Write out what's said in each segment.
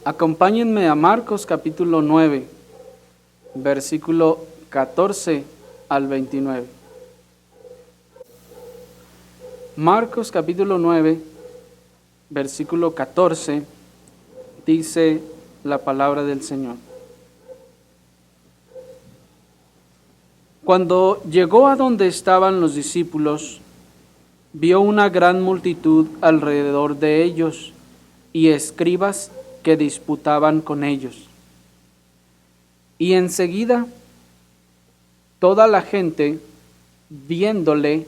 Acompáñenme a Marcos capítulo 9, versículo 14 al 29. Marcos capítulo 9, versículo 14, dice la palabra del Señor. Cuando llegó a donde estaban los discípulos, vio una gran multitud alrededor de ellos y escribas que disputaban con ellos. Y enseguida toda la gente, viéndole,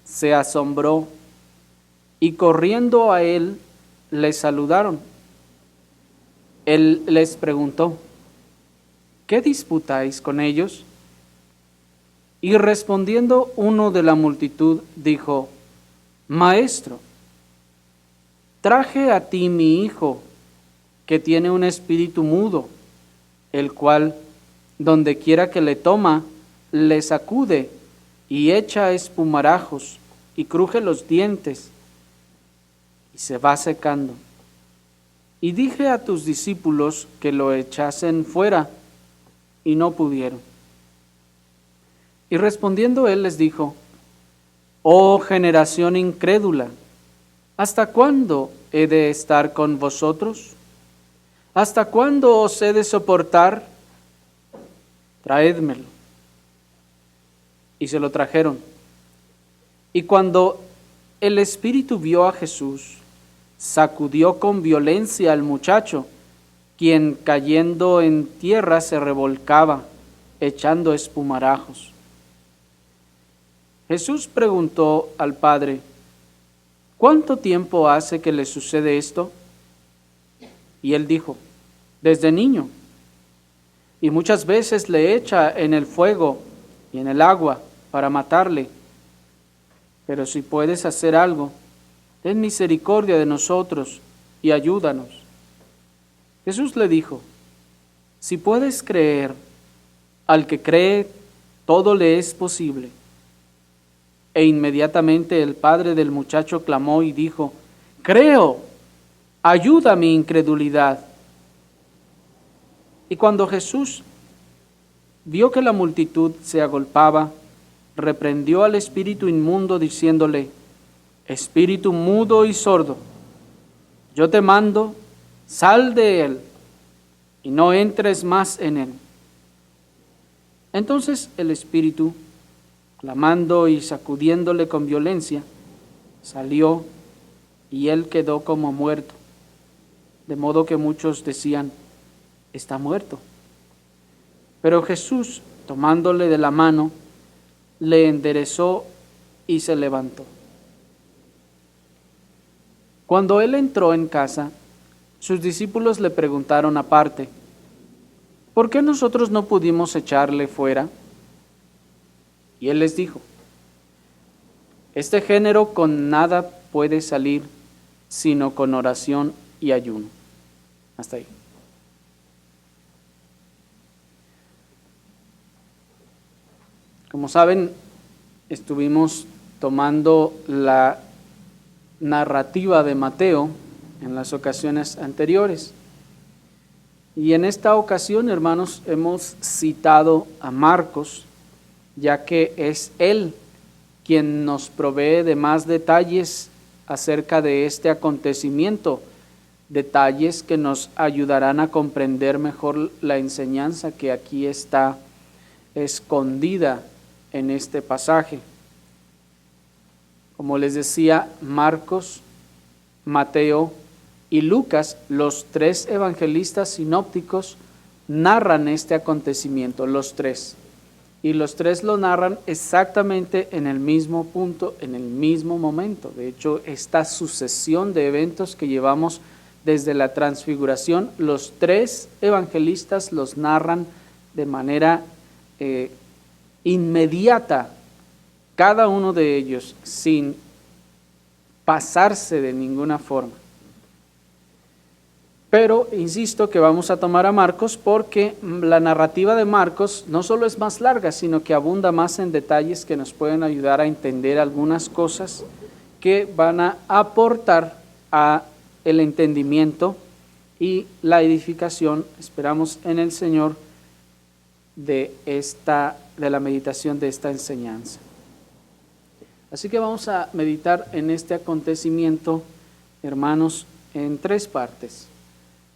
se asombró y corriendo a él le saludaron. Él les preguntó: ¿qué disputáis con ellos? Y respondiendo uno de la multitud dijo: Maestro, traje a ti mi hijo, que tiene un espíritu mudo, el cual, donde quiera que le toma, le sacude y echa espumarajos y cruje los dientes y se va secando. Y dije a tus discípulos que lo echasen fuera, y no pudieron. Y respondiendo él les dijo: Oh generación incrédula, ¿hasta cuándo he de estar con vosotros? ¿Hasta cuándo os he de soportar? Traédmelo. Y se lo trajeron. Y cuando el espíritu vio a Jesús, sacudió con violencia al muchacho, quien cayendo en tierra se revolcaba, echando espumarajos. Jesús preguntó al padre: ¿cuánto tiempo hace que le sucede esto? Y él dijo: desde niño. Y muchas veces le echa en el fuego y en el agua para matarle. Pero si puedes hacer algo, ten misericordia de nosotros y ayúdanos. Jesús le dijo: si puedes creer, al que cree todo le es posible. E inmediatamente el padre del muchacho clamó y dijo: creo, ayuda mi incredulidad. Y cuando Jesús vio que la multitud se agolpaba, reprendió al espíritu inmundo diciéndole: espíritu mudo y sordo, yo te mando, sal de él y no entres más en él. Entonces el espíritu, clamando y sacudiéndole con violencia, salió y él quedó como muerto, de modo que muchos decían: está muerto. Pero Jesús, tomándole de la mano, le enderezó y se levantó. Cuando él entró en casa, sus discípulos le preguntaron aparte: ¿por qué nosotros no pudimos echarle fuera? Y él les dijo: este género con nada puede salir, sino con oración y ayuno. Hasta ahí. Como saben, estuvimos tomando la narrativa de Mateo en las ocasiones anteriores. Y en esta ocasión, hermanos, hemos citado a Marcos, ya que es él quien nos provee de más detalles acerca de este acontecimiento, detalles que nos ayudarán a comprender mejor la enseñanza que aquí está escondida en este pasaje. Como les decía, Marcos, Mateo y Lucas, los tres evangelistas sinópticos, narran este acontecimiento, los tres. Y los tres lo narran exactamente en el mismo punto, en el mismo momento. De hecho, esta sucesión de eventos que llevamos desde la transfiguración, los tres evangelistas los narran de manera inmediata, cada uno de ellos, sin pasarse de ninguna forma. Pero insisto que vamos a tomar a Marcos porque la narrativa de Marcos no solo es más larga, sino que abunda más en detalles que nos pueden ayudar a entender algunas cosas que van a aportar a el entendimiento y la edificación, esperamos en el Señor, de la meditación de esta enseñanza. Así que vamos a meditar en este acontecimiento, hermanos, en 3 partes.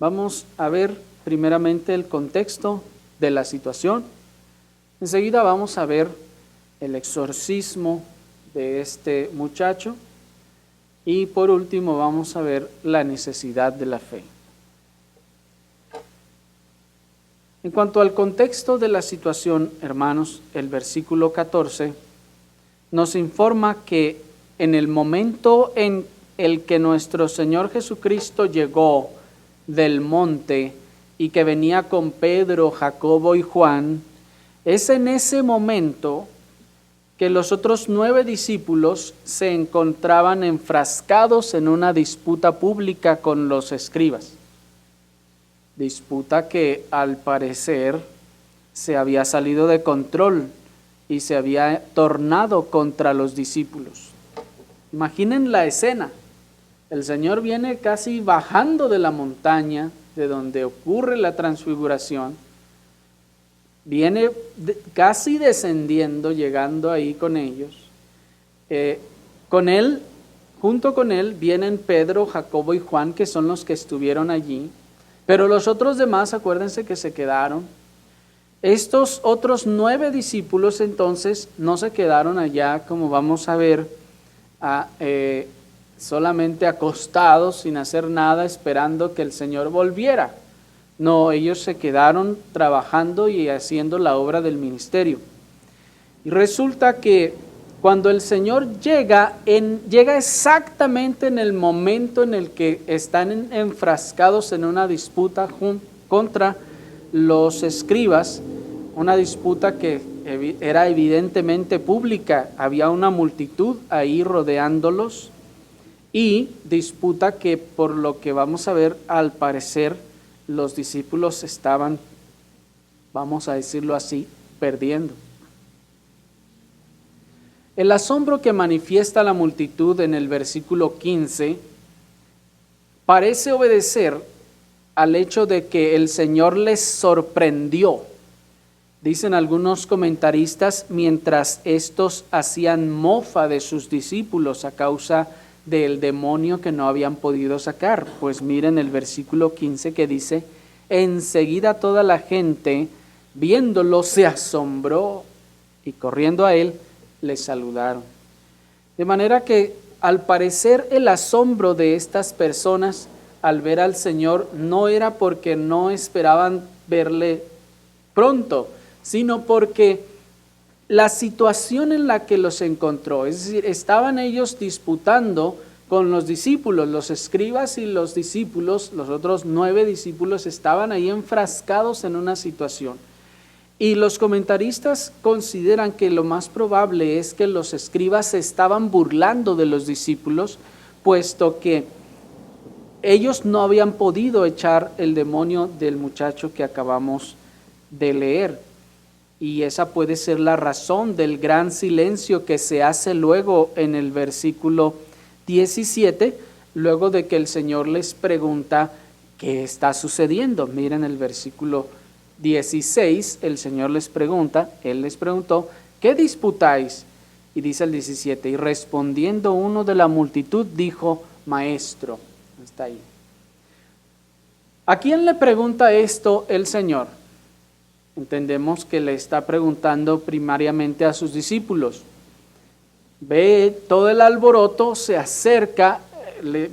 Vamos a ver primeramente el contexto de la situación. Enseguida vamos a ver el exorcismo de este muchacho. Y por último vamos a ver la necesidad de la fe. En cuanto al contexto de la situación, hermanos, el versículo 14 nos informa que en el momento en el que nuestro Señor Jesucristo llegó del monte y que venía con Pedro, Jacobo y Juan, es en ese momento que los otros 9 discípulos se encontraban enfrascados en una disputa pública con los escribas. Disputa que al parecer se había salido de control y se había tornado contra los discípulos. Imaginen la escena. El Señor viene casi bajando de la montaña de donde ocurre la transfiguración. Viene casi descendiendo, llegando ahí con ellos. Junto con él vienen Pedro, Jacobo y Juan, que son los que estuvieron allí. Pero los otros demás, acuérdense que se quedaron. Estos otros 9 discípulos entonces no se quedaron allá, como vamos a ver, solamente acostados, sin hacer nada, esperando que el Señor volviera. No, ellos se quedaron trabajando y haciendo la obra del ministerio. Y resulta que cuando el Señor llega exactamente en el momento en el que están enfrascados en una disputa contra los escribas, una disputa que era evidentemente pública, había una multitud ahí rodeándolos, y disputa que, por lo que vamos a ver, al parecer los discípulos estaban, vamos a decirlo así, perdiendo. El asombro que manifiesta la multitud en el versículo 15 parece obedecer al hecho de que el Señor les sorprendió. Dicen algunos comentaristas, mientras estos hacían mofa de sus discípulos a causa del demonio que no habían podido sacar. Pues miren el versículo 15 que dice: enseguida toda la gente, viéndolo, se asombró y corriendo a él, le saludaron. De manera que al parecer el asombro de estas personas al ver al Señor no era porque no esperaban verle pronto, sino porque la situación en la que los encontró, es decir, estaban ellos disputando con los discípulos, los escribas y los discípulos, los otros 9 discípulos estaban ahí enfrascados en una situación. Y los comentaristas consideran que lo más probable es que los escribas se estaban burlando de los discípulos, puesto que ellos no habían podido echar el demonio del muchacho que acabamos de leer. Y esa puede ser la razón del gran silencio que se hace luego en el versículo 17, luego de que el Señor les pregunta qué está sucediendo. Miren el versículo 16, el Señor les pregunta, Él les preguntó, ¿qué disputáis? Y dice el 17, y respondiendo uno de la multitud dijo, Maestro. Está ahí. ¿A quién le pregunta esto el Señor? Entendemos que le está preguntando primariamente a sus discípulos. Ve todo el alboroto, se acerca,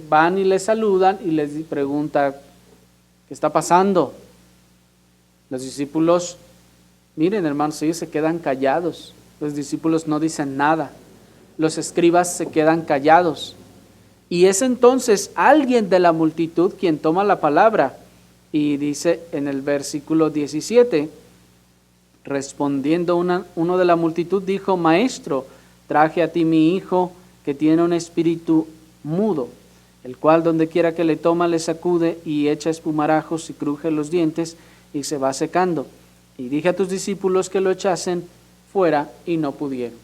van y le saludan y les pregunta, ¿qué está pasando? Los discípulos, miren hermanos, ellos se quedan callados. Los discípulos no dicen nada. Los escribas se quedan callados. Y es entonces alguien de la multitud quien toma la palabra y dice en el versículo 17, respondiendo uno de la multitud dijo, Maestro, traje a ti mi hijo que tiene un espíritu mudo, el cual donde quiera que le toma le sacude y echa espumarajos y cruje los dientes y se va secando. Y dije a tus discípulos que lo echasen fuera y no pudieron.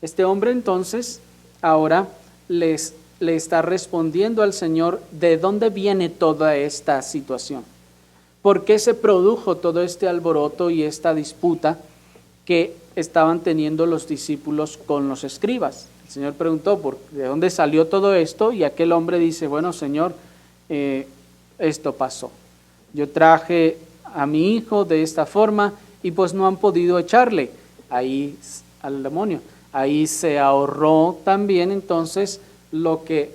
Este hombre entonces ahora les le está respondiendo al Señor de dónde viene toda esta situación. ¿Por qué se produjo todo este alboroto y esta disputa que estaban teniendo los discípulos con los escribas? El Señor preguntó de dónde salió todo esto, y aquel hombre dice, bueno, Señor, esto pasó. Yo traje a mi hijo de esta forma y pues no han podido echarle ahí al demonio. Ahí se ahorró también entonces lo que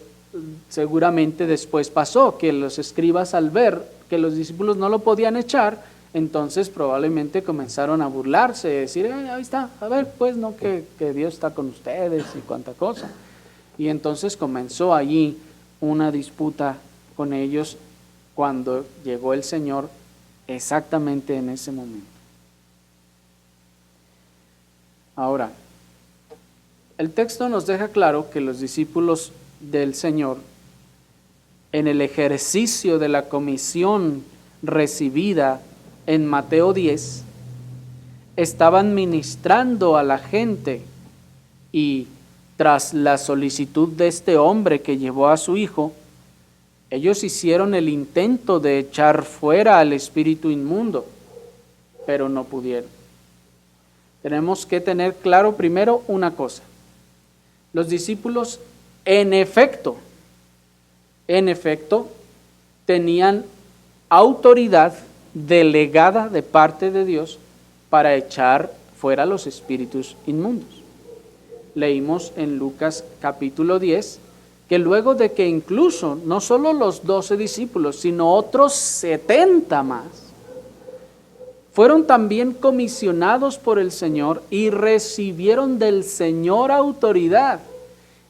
seguramente después pasó, que los escribas, al ver que los discípulos no lo podían echar, entonces probablemente comenzaron a burlarse, decir, ahí está, a ver, pues no, que Dios está con ustedes y cuánta cosa. Y entonces comenzó allí una disputa con ellos cuando llegó el Señor exactamente en ese momento. Ahora, el texto nos deja claro que los discípulos del Señor, en el ejercicio de la comisión recibida en Mateo 10, estaban ministrando a la gente, y tras la solicitud de este hombre que llevó a su hijo, ellos hicieron el intento de echar fuera al espíritu inmundo, pero no pudieron. Tenemos que tener claro primero una cosa. Los discípulos, en efecto, tenían autoridad delegada de parte de Dios para echar fuera los espíritus inmundos. Leímos en Lucas capítulo 10 que luego de que incluso no solo los 12 discípulos, sino otros 70 más, fueron también comisionados por el Señor y recibieron del Señor autoridad.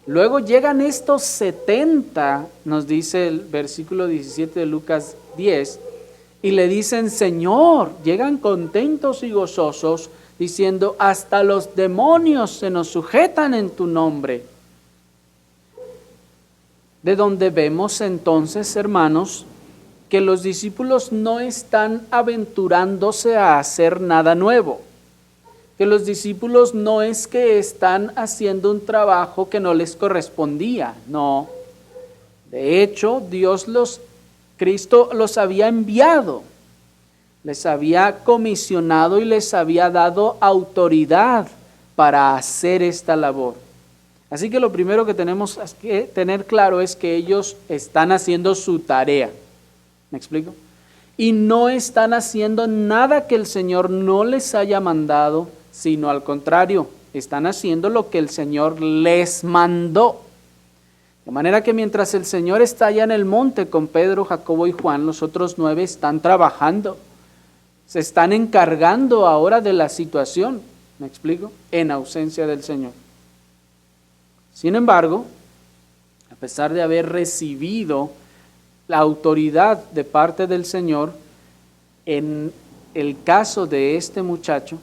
Luego llegan estos 70, nos dice el versículo 17 de Lucas 10, y le dicen, Señor, llegan contentos y gozosos, diciendo, hasta los demonios se nos sujetan en tu nombre. De donde vemos entonces, hermanos, que los discípulos no están aventurándose a hacer nada nuevo, que los discípulos no es que están haciendo un trabajo que no les correspondía, no. De hecho, Cristo los había enviado, les había comisionado y les había dado autoridad para hacer esta labor. Así que lo primero que tenemos que tener claro es que ellos están haciendo su tarea. ¿Me explico? Y no están haciendo nada que el Señor no les haya mandado, sino al contrario, están haciendo lo que el Señor les mandó. De manera que mientras el Señor está allá en el monte con Pedro, Jacobo y Juan, los otros 9 están trabajando. Se están encargando ahora de la situación, ¿me explico? En ausencia del Señor. Sin embargo, a pesar de haber recibido la autoridad de parte del Señor, en el caso de este muchacho,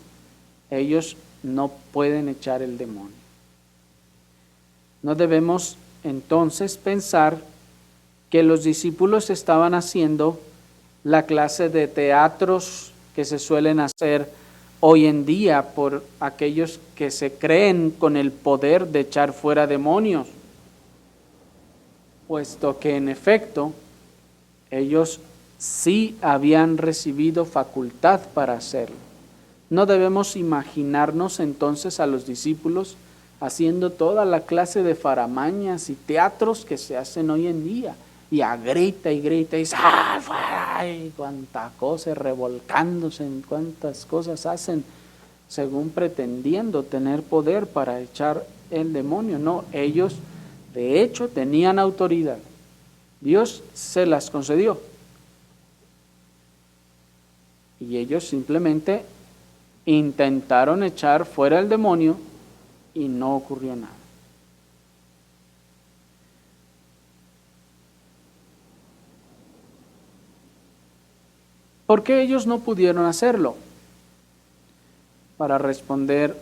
ellos no pueden echar el demonio. No debemos entonces pensar que los discípulos estaban haciendo la clase de teatros que se suelen hacer hoy en día por aquellos que se creen con el poder de echar fuera demonios, puesto que en efecto ellos sí habían recibido facultad para hacerlo. No debemos imaginarnos entonces a los discípulos haciendo toda la clase de faramañas y teatros que se hacen hoy en día, y grita y ¡ah, fuera! Y cuánta cosa, revolcándose en cuántas cosas hacen, según pretendiendo tener poder para echar el demonio. No, ellos de hecho tenían autoridad. Dios se las concedió. Y ellos simplemente intentaron echar fuera el demonio y no ocurrió nada. ¿Por qué ellos no pudieron hacerlo? Para responder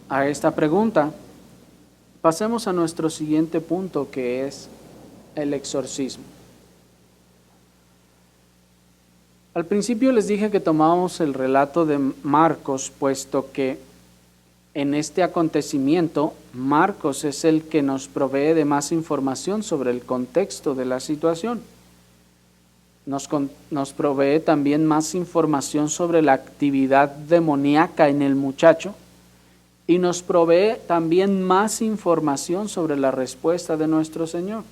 a esta pregunta, pasemos a nuestro siguiente punto, que es el exorcismo. Al principio les dije que tomábamos el relato de Marcos, puesto que en este acontecimiento, Marcos es el que nos provee de más información sobre el contexto de la situación. Nos provee también más información sobre la actividad demoníaca en el muchacho y nos provee también más información sobre la respuesta de nuestro Señor.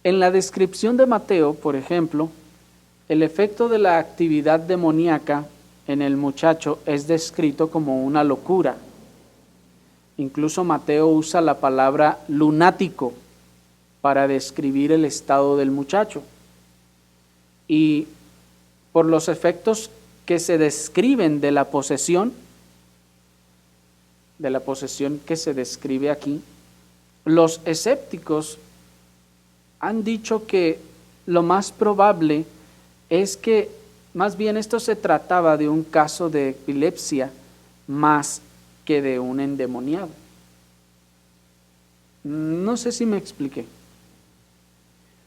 En la descripción de Mateo, por ejemplo, el efecto de la actividad demoníaca en el muchacho es descrito como una locura. Incluso Mateo usa la palabra lunático para describir el estado del muchacho. Y por los efectos que se describen de la posesión que se describe aquí, los escépticos han dicho que lo más probable es que más bien esto se trataba de un caso de epilepsia más que de un endemoniado. No sé si me expliqué.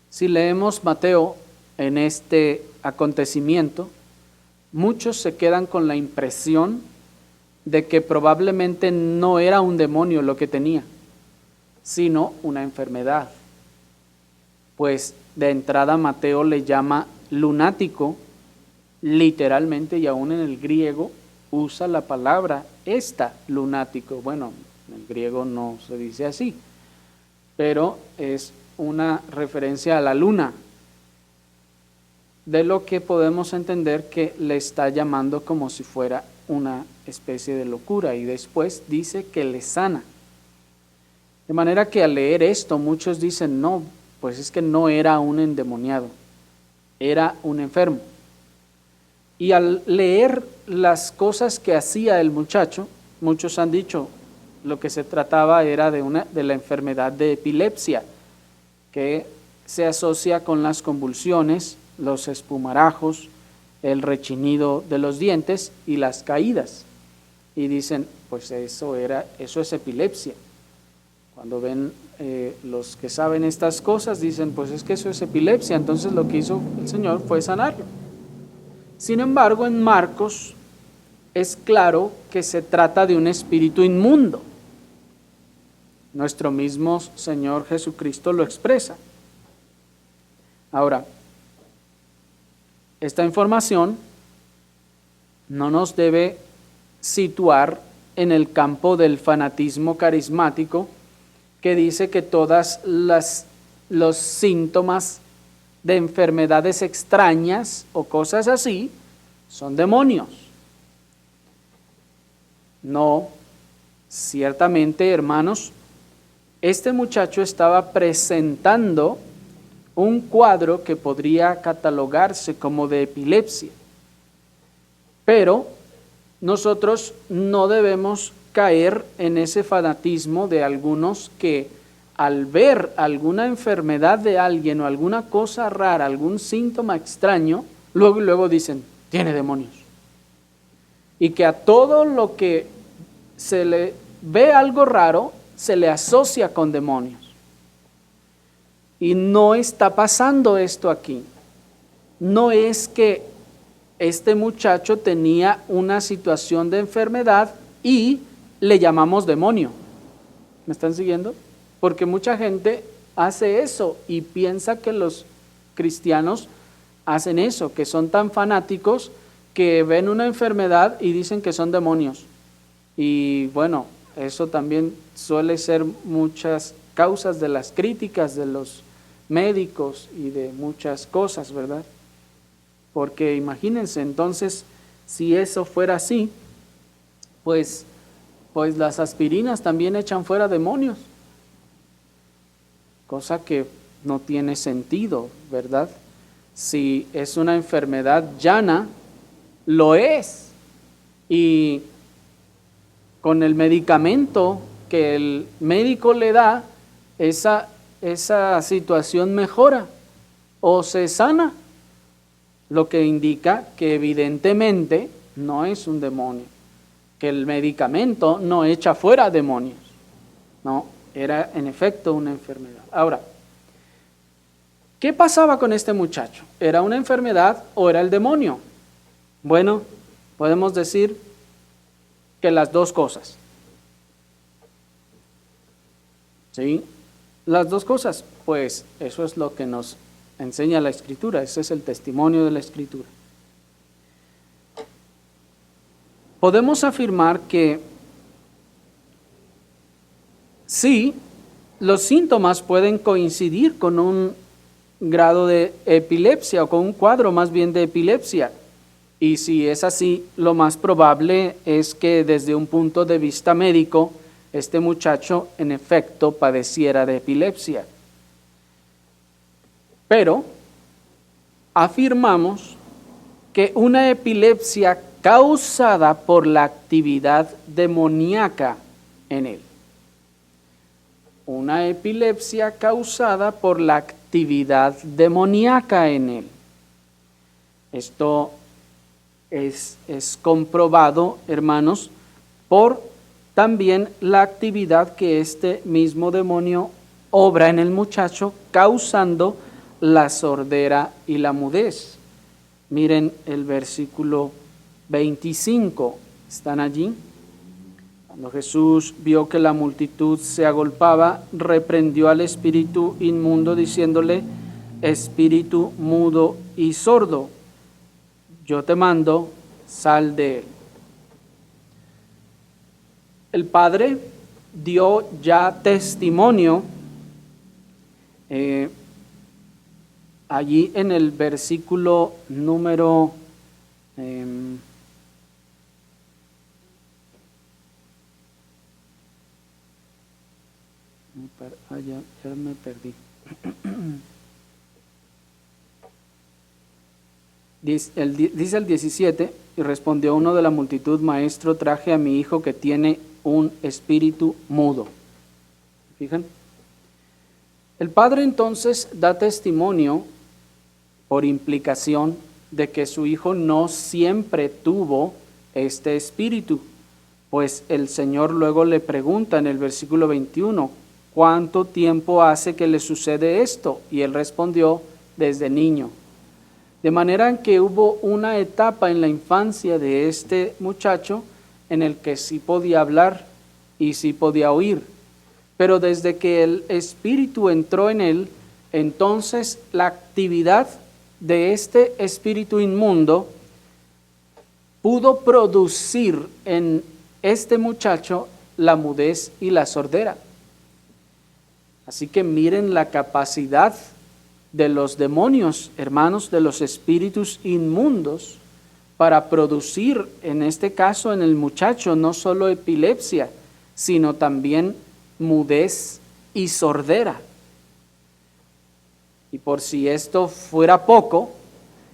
Si leemos Mateo en este acontecimiento, muchos se quedan con la impresión de que probablemente no era un demonio lo que tenía, sino una enfermedad. Pues de entrada Mateo le llama lunático, literalmente, y aún en el griego usa la palabra lunático. Bueno, en el griego no se dice así, pero es una referencia a la luna, de lo que podemos entender que le está llamando como si fuera una especie de locura, y después dice que le sana. De manera que al leer esto muchos dicen, no, pues es que no era un endemoniado, era un enfermo. Y al leer las cosas que hacía el muchacho, muchos han dicho, lo que se trataba era de la enfermedad de epilepsia, que se asocia con las convulsiones, los espumarajos, el rechinido de los dientes y las caídas. Y dicen, pues eso es epilepsia. Cuando ven los que saben estas cosas, dicen, pues es que eso es epilepsia. Entonces lo que hizo el Señor fue sanarlo. Sin embargo, en Marcos es claro que se trata de un espíritu inmundo. Nuestro mismo Señor Jesucristo lo expresa. Ahora, esta información no nos debe situar en el campo del fanatismo carismático que dice que todos los síntomas de enfermedades extrañas o cosas así son demonios. No, ciertamente, hermanos, este muchacho estaba presentando un cuadro que podría catalogarse como de epilepsia, pero nosotros no debemos caer en ese fanatismo de algunos que al ver alguna enfermedad de alguien o alguna cosa rara, algún síntoma extraño, luego dicen, tiene demonios. Y que a todo lo que se le ve algo raro, se le asocia con demonios. Y no está pasando esto aquí. No es que este muchacho tenía una situación de enfermedad y le llamamos demonio. ¿Me están siguiendo? Porque mucha gente hace eso y piensa que los cristianos hacen eso, que son tan fanáticos que ven una enfermedad y dicen que son demonios. Y bueno, eso también suele ser muchas causas de las críticas de los médicos y de muchas cosas, ¿verdad? Porque imagínense, entonces, si eso fuera así, pues las aspirinas también echan fuera demonios, cosa que no tiene sentido, ¿verdad? Si es una enfermedad llana, lo es, y con el medicamento que el médico le da, esa situación mejora o se sana, lo que indica que evidentemente no es un demonio, que el medicamento no echa fuera demonios, no, era en efecto una enfermedad. Ahora, ¿qué pasaba con este muchacho? ¿Era una enfermedad o era el demonio? Bueno, podemos decir, que las dos cosas. ¿Sí? Las dos cosas, pues eso es lo que nos enseña la Escritura, ese es el testimonio de la Escritura. Podemos afirmar que sí, los síntomas pueden coincidir con un grado de epilepsia o con un cuadro más bien de epilepsia. Y si es así, lo más probable es que desde un punto de vista médico, este muchacho en efecto padeciera de epilepsia. Pero afirmamos que una epilepsia causada por la actividad demoníaca en él. Una epilepsia causada por la actividad demoníaca en él. Esto es comprobado, hermanos, por también la actividad que este mismo demonio obra en el muchacho, causando la sordera y la mudez. Miren el versículo 25, ¿están allí? Cuando Jesús vio que la multitud se agolpaba, reprendió al espíritu inmundo diciéndole: espíritu mudo y sordo, yo te mando, sal de él. El Padre dio ya testimonio allí en el versículo número ya me perdí. Dice el 17, y respondió uno de la multitud: maestro, traje a mi hijo que tiene un espíritu mudo. ¿Fijan? El Padre entonces da testimonio por implicación de que su hijo no siempre tuvo este espíritu, pues el Señor luego le pregunta en el versículo 21, ¿cuánto tiempo hace que le sucede esto? Y él respondió: desde niño. De manera que hubo una etapa en la infancia de este muchacho en el que sí podía hablar y sí podía oír. Pero desde que el espíritu entró en él, entonces la actividad de este espíritu inmundo pudo producir en este muchacho la mudez y la sordera. Así que miren la capacidad de los demonios, hermanos, de los espíritus inmundos, para producir, en este caso en el muchacho, no solo epilepsia, sino también mudez y sordera. Y por si esto fuera poco,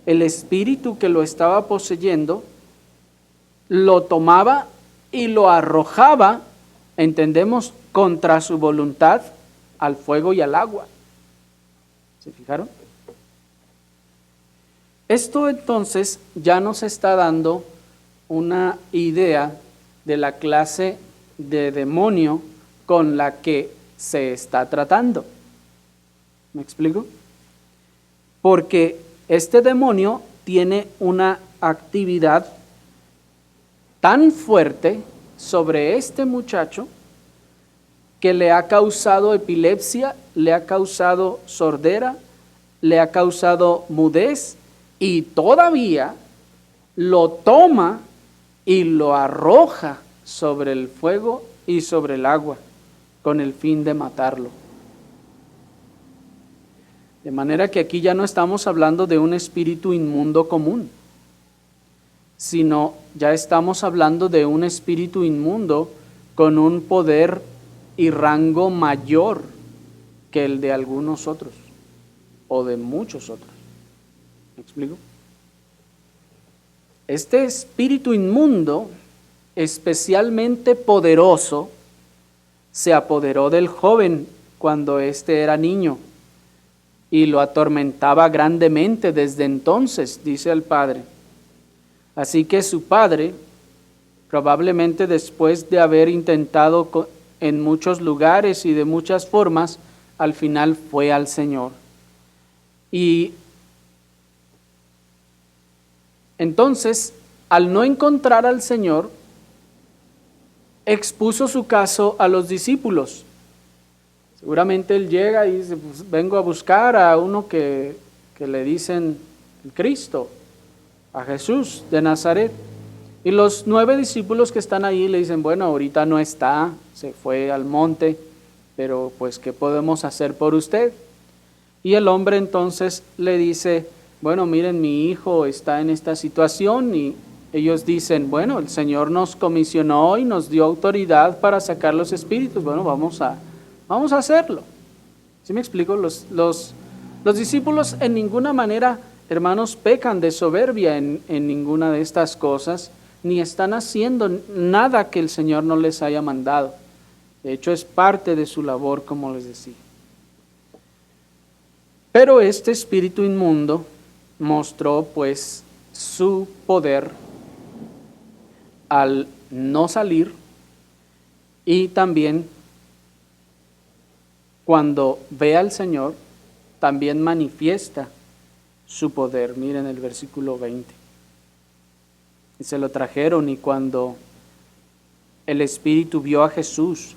el espíritu que lo estaba poseyendo lo tomaba y lo arrojaba, entendemos, contra su voluntad, al fuego y al agua. ¿Se fijaron? Esto entonces ya nos está dando una idea de la clase de demonio con la que se está tratando. ¿Me explico? Porque este demonio tiene una actividad tan fuerte sobre este muchacho que le ha causado epilepsia, le ha causado sordera, le ha causado mudez y todavía lo toma y lo arroja sobre el fuego y sobre el agua con el fin de matarlo. De manera que aquí ya no estamos hablando de un espíritu inmundo común, sino ya estamos hablando de un espíritu inmundo con un poder y rango mayor que el de algunos otros o de muchos otros. ¿Me explico? Este espíritu inmundo, especialmente poderoso, se apoderó del joven cuando éste era niño y lo atormentaba grandemente desde entonces, dice el padre. Así que su padre, probablemente después de haber intentado en muchos lugares y de muchas formas, al final fue al Señor. Y entonces, al no encontrar al Señor, expuso su caso a los discípulos. Seguramente él llega y dice, pues, vengo a buscar a uno que le dicen el Cristo, a Jesús de Nazaret. Y los 9 discípulos que están ahí le dicen, bueno, ahorita no está, se fue al monte, pero pues, ¿qué podemos hacer por usted? Y el hombre entonces le dice, bueno, miren, mi hijo está en esta situación, y ellos dicen, bueno, el Señor nos comisionó y nos dio autoridad para sacar los espíritus, bueno, vamos a hacerlo. ¿Sí me explico? Los discípulos en ninguna manera, hermanos, pecan de soberbia en ninguna de estas cosas, ni están haciendo nada que el Señor no les haya mandado. De hecho, es parte de su labor, como les decía. Pero este espíritu inmundo mostró pues su poder al no salir, y también cuando ve al Señor, también manifiesta su poder. Miren el versículo 20. Y se lo trajeron, y cuando el espíritu vio a Jesús,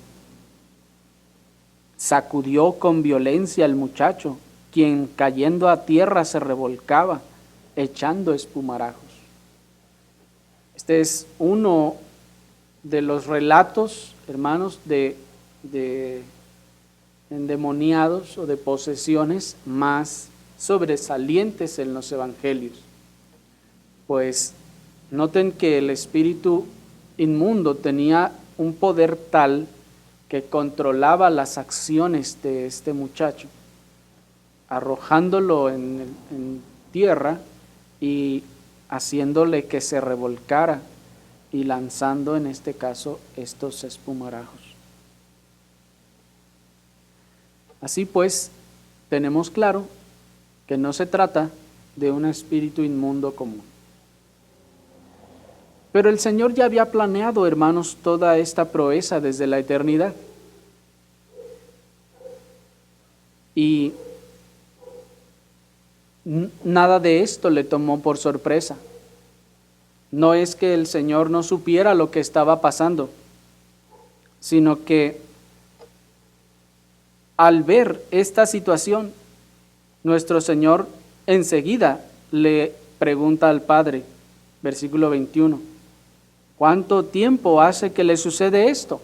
sacudió con violencia al muchacho, quien cayendo a tierra se revolcaba, echando espumarajos. Este es uno de los relatos, hermanos, de endemoniados o de posesiones más sobresalientes en los evangelios. Pues noten que el espíritu inmundo tenía un poder tal que controlaba las acciones de este muchacho, arrojándolo en tierra y haciéndole que se revolcara y lanzando en este caso estos espumarajos. Así pues, tenemos claro que no se trata de un espíritu inmundo común. Pero el Señor ya había planeado, hermanos, toda esta proeza desde la eternidad. Y nada de esto le tomó por sorpresa. No es que el Señor no supiera lo que estaba pasando, sino que al ver esta situación, nuestro Señor enseguida le pregunta al Padre, versículo 21, ¿cuánto tiempo hace que le sucede esto?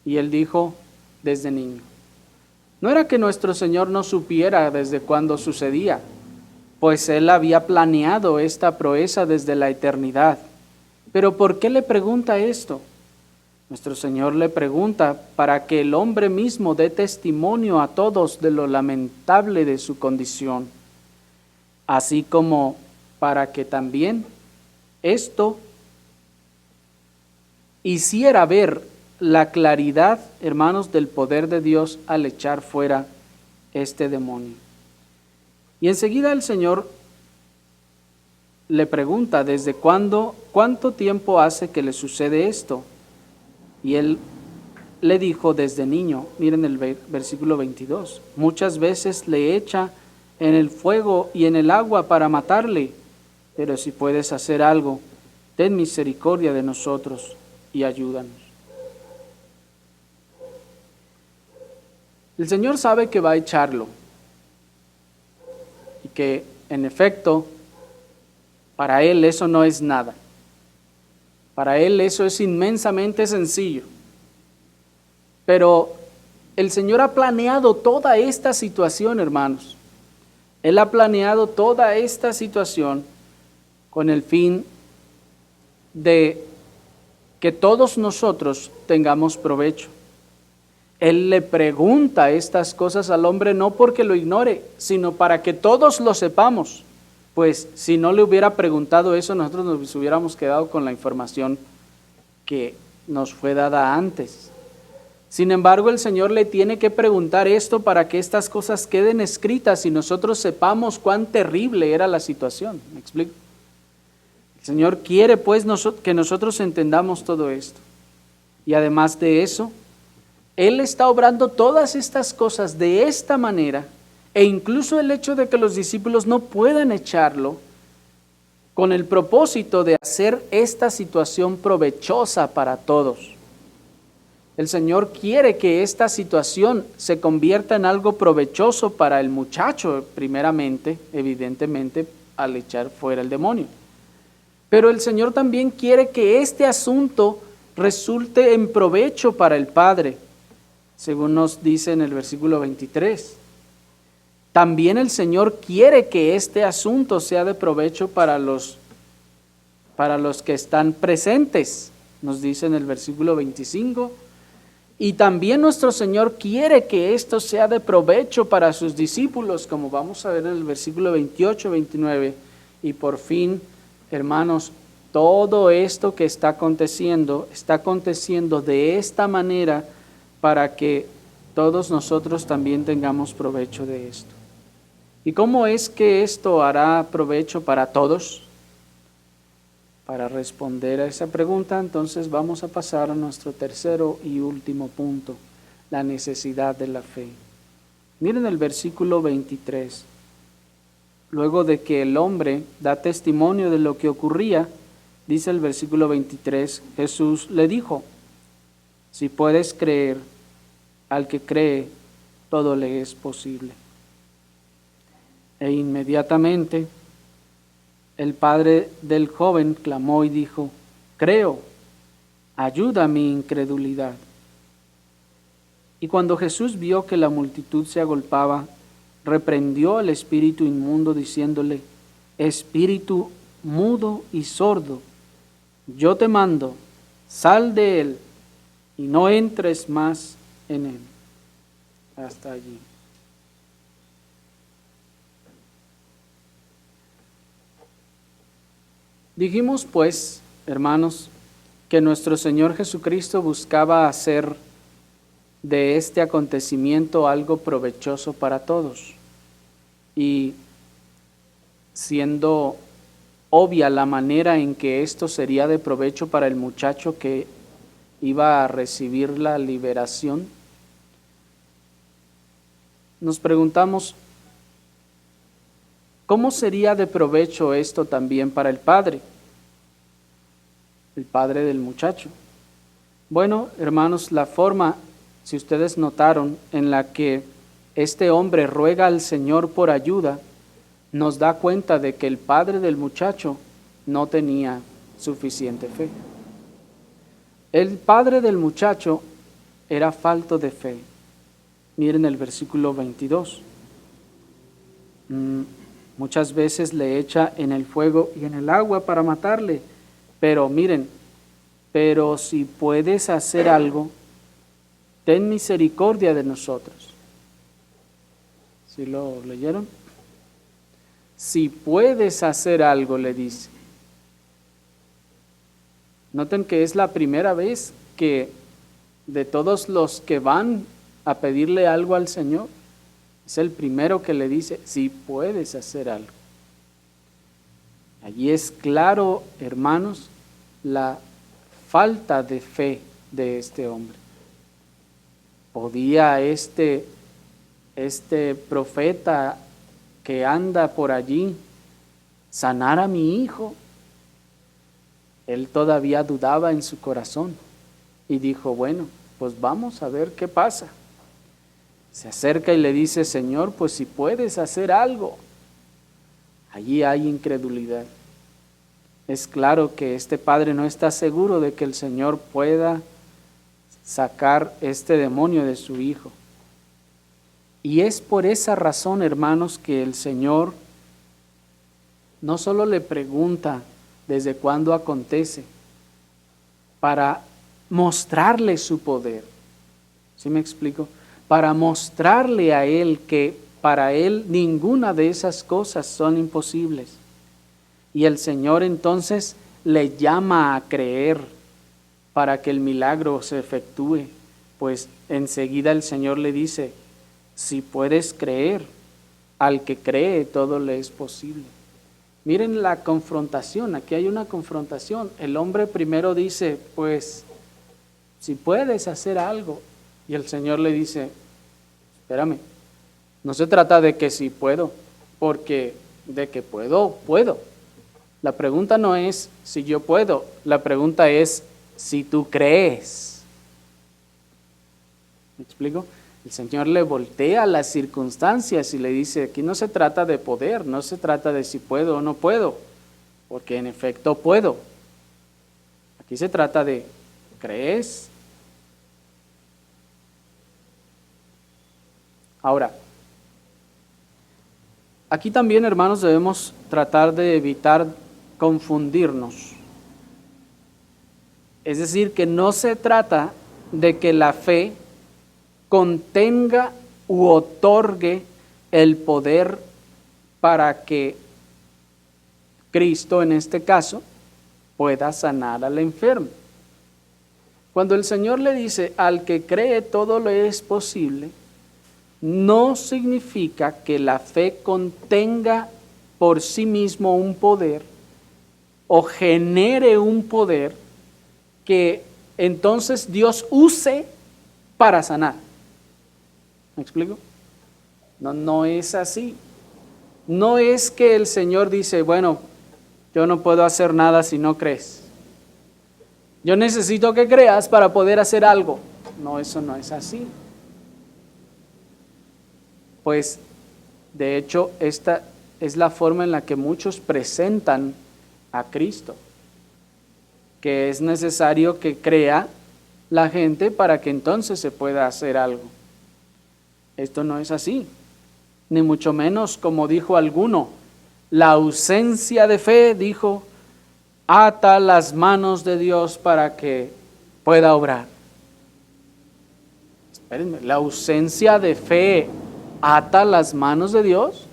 Y él dijo, desde niño. No era que nuestro Señor no supiera desde cuándo sucedía, pues Él había planeado esta proeza desde la eternidad. Pero ¿por qué le pregunta esto? Nuestro Señor le pregunta para que el hombre mismo dé testimonio a todos de lo lamentable de su condición, así como para que también esto hiciera ver la claridad, hermanos, del poder de Dios al echar fuera este demonio. Y enseguida el Señor le pregunta, ¿desde cuánto tiempo hace que le sucede esto? Y él le dijo, desde niño. Miren el versículo 22. Muchas veces le echa en el fuego y en el agua para matarle, pero si puedes hacer algo, ten misericordia de nosotros y ayúdanos. El Señor sabe que va a echarlo y que en efecto para Él eso no es nada. Para Él eso es inmensamente sencillo. Pero el Señor ha planeado toda esta situación, hermanos. Él ha planeado toda esta situación con el fin de que todos nosotros tengamos provecho. Él le pregunta estas cosas al hombre no porque lo ignore, sino para que todos lo sepamos. Pues si no le hubiera preguntado eso, nosotros nos hubiéramos quedado con la información que nos fue dada antes. Sin embargo, el Señor le tiene que preguntar esto para que estas cosas queden escritas y nosotros sepamos cuán terrible era la situación. ¿Me explico? El Señor quiere pues que nosotros entendamos todo esto. Y además de eso, Él está obrando todas estas cosas de esta manera, e incluso el hecho de que los discípulos no puedan echarlo, con el propósito de hacer esta situación provechosa para todos. El Señor quiere que esta situación se convierta en algo provechoso para el muchacho, primeramente, evidentemente, al echar fuera el demonio. Pero el Señor también quiere que este asunto resulte en provecho para el padre, según nos dice en el versículo 23. También el Señor quiere que este asunto sea de provecho para los que están presentes, nos dice en el versículo 25. Y también nuestro Señor quiere que esto sea de provecho para sus discípulos, como vamos a ver en el versículo 28, 29. Y por fin, hermanos, todo esto que está aconteciendo de esta manera para que todos nosotros también tengamos provecho de esto. ¿Y cómo es que esto hará provecho para todos? Para responder a esa pregunta, entonces vamos a pasar a nuestro tercero y último punto, la necesidad de la fe. Miren el versículo 23. Luego de que el hombre da testimonio de lo que ocurría, dice el versículo 23, Jesús le dijo, si puedes creer, al que cree, todo le es posible. E inmediatamente el padre del joven clamó y dijo, creo, ayuda a mi incredulidad. Y cuando Jesús vio que la multitud se agolpaba, reprendió al espíritu inmundo diciéndole, espíritu mudo y sordo, yo te mando, sal de él y no entres más en él. Hasta allí. Dijimos pues, hermanos, que nuestro Señor Jesucristo buscaba hacer de este acontecimiento algo provechoso para todos. Y siendo obvia la manera en que esto sería de provecho para el muchacho que iba a recibir la liberación, nos preguntamos, ¿cómo sería de provecho esto también para el padre del muchacho? Bueno, hermanos, la forma, si ustedes notaron, en la que este hombre ruega al Señor por ayuda, nos da cuenta de que el padre del muchacho no tenía suficiente fe. El padre del muchacho era falto de fe. Miren el versículo 22. Muchas veces le echa en el fuego y en el agua para matarle. Pero miren, pero si puedes hacer algo, ten misericordia de nosotros. ¿Sí lo leyeron? Si puedes hacer algo, le dice. Noten que es la primera vez que de todos los que van a pedirle algo al Señor, es el primero que le dice, si puedes hacer algo. Allí es claro, hermanos, la falta de fe de este hombre. ¿Podía este profeta que anda por allí sanar a mi hijo? Él todavía dudaba en su corazón y dijo, bueno, pues vamos a ver qué pasa. Se acerca y le dice, Señor, pues si puedes hacer algo. Allí hay incredulidad. Es claro que este padre no está seguro de que el Señor pueda sacar este demonio de su hijo. Y es por esa razón, hermanos, que el Señor no solo le pregunta desde cuándo acontece, para mostrarle su poder. ¿Sí me explico? Para mostrarle a él que para él ninguna de esas cosas son imposibles. Y el Señor entonces le llama a creer para que el milagro se efectúe. Pues enseguida el Señor le dice, si puedes creer, al que cree todo le es posible. Miren la confrontación, aquí hay una confrontación. El hombre primero dice, pues, si puedes hacer algo. Y el Señor le dice, espérame, no se trata de que si puedo, porque de que puedo. La pregunta no es si yo puedo, la pregunta es si tú crees. ¿Me explico? El Señor le voltea las circunstancias y le dice, aquí no se trata de poder, no se trata de si puedo o no puedo, porque en efecto puedo. Aquí se trata de, ¿crees? Ahora, aquí también, hermanos, debemos tratar de evitar confundirnos. Es decir, que no se trata de que la fe contenga u otorgue el poder para que Cristo, en este caso, pueda sanar al enfermo. Cuando el Señor le dice, al que cree todo le es posible, no significa que la fe contenga por sí mismo un poder o genere un poder que entonces Dios use para sanar. ¿Me explico? No, no es así. No es que el Señor dice, bueno, yo no puedo hacer nada si no crees. Yo necesito que creas para poder hacer algo. No, eso no es así. Pues, de hecho, esta es la forma en la que muchos presentan a Cristo, que es necesario que crea la gente para que entonces se pueda hacer algo. Esto no es así, ni mucho menos como dijo alguno, la ausencia de fe, dijo, ata las manos de Dios para que pueda obrar. Espérenme, la ausencia de fe ata las manos de Dios.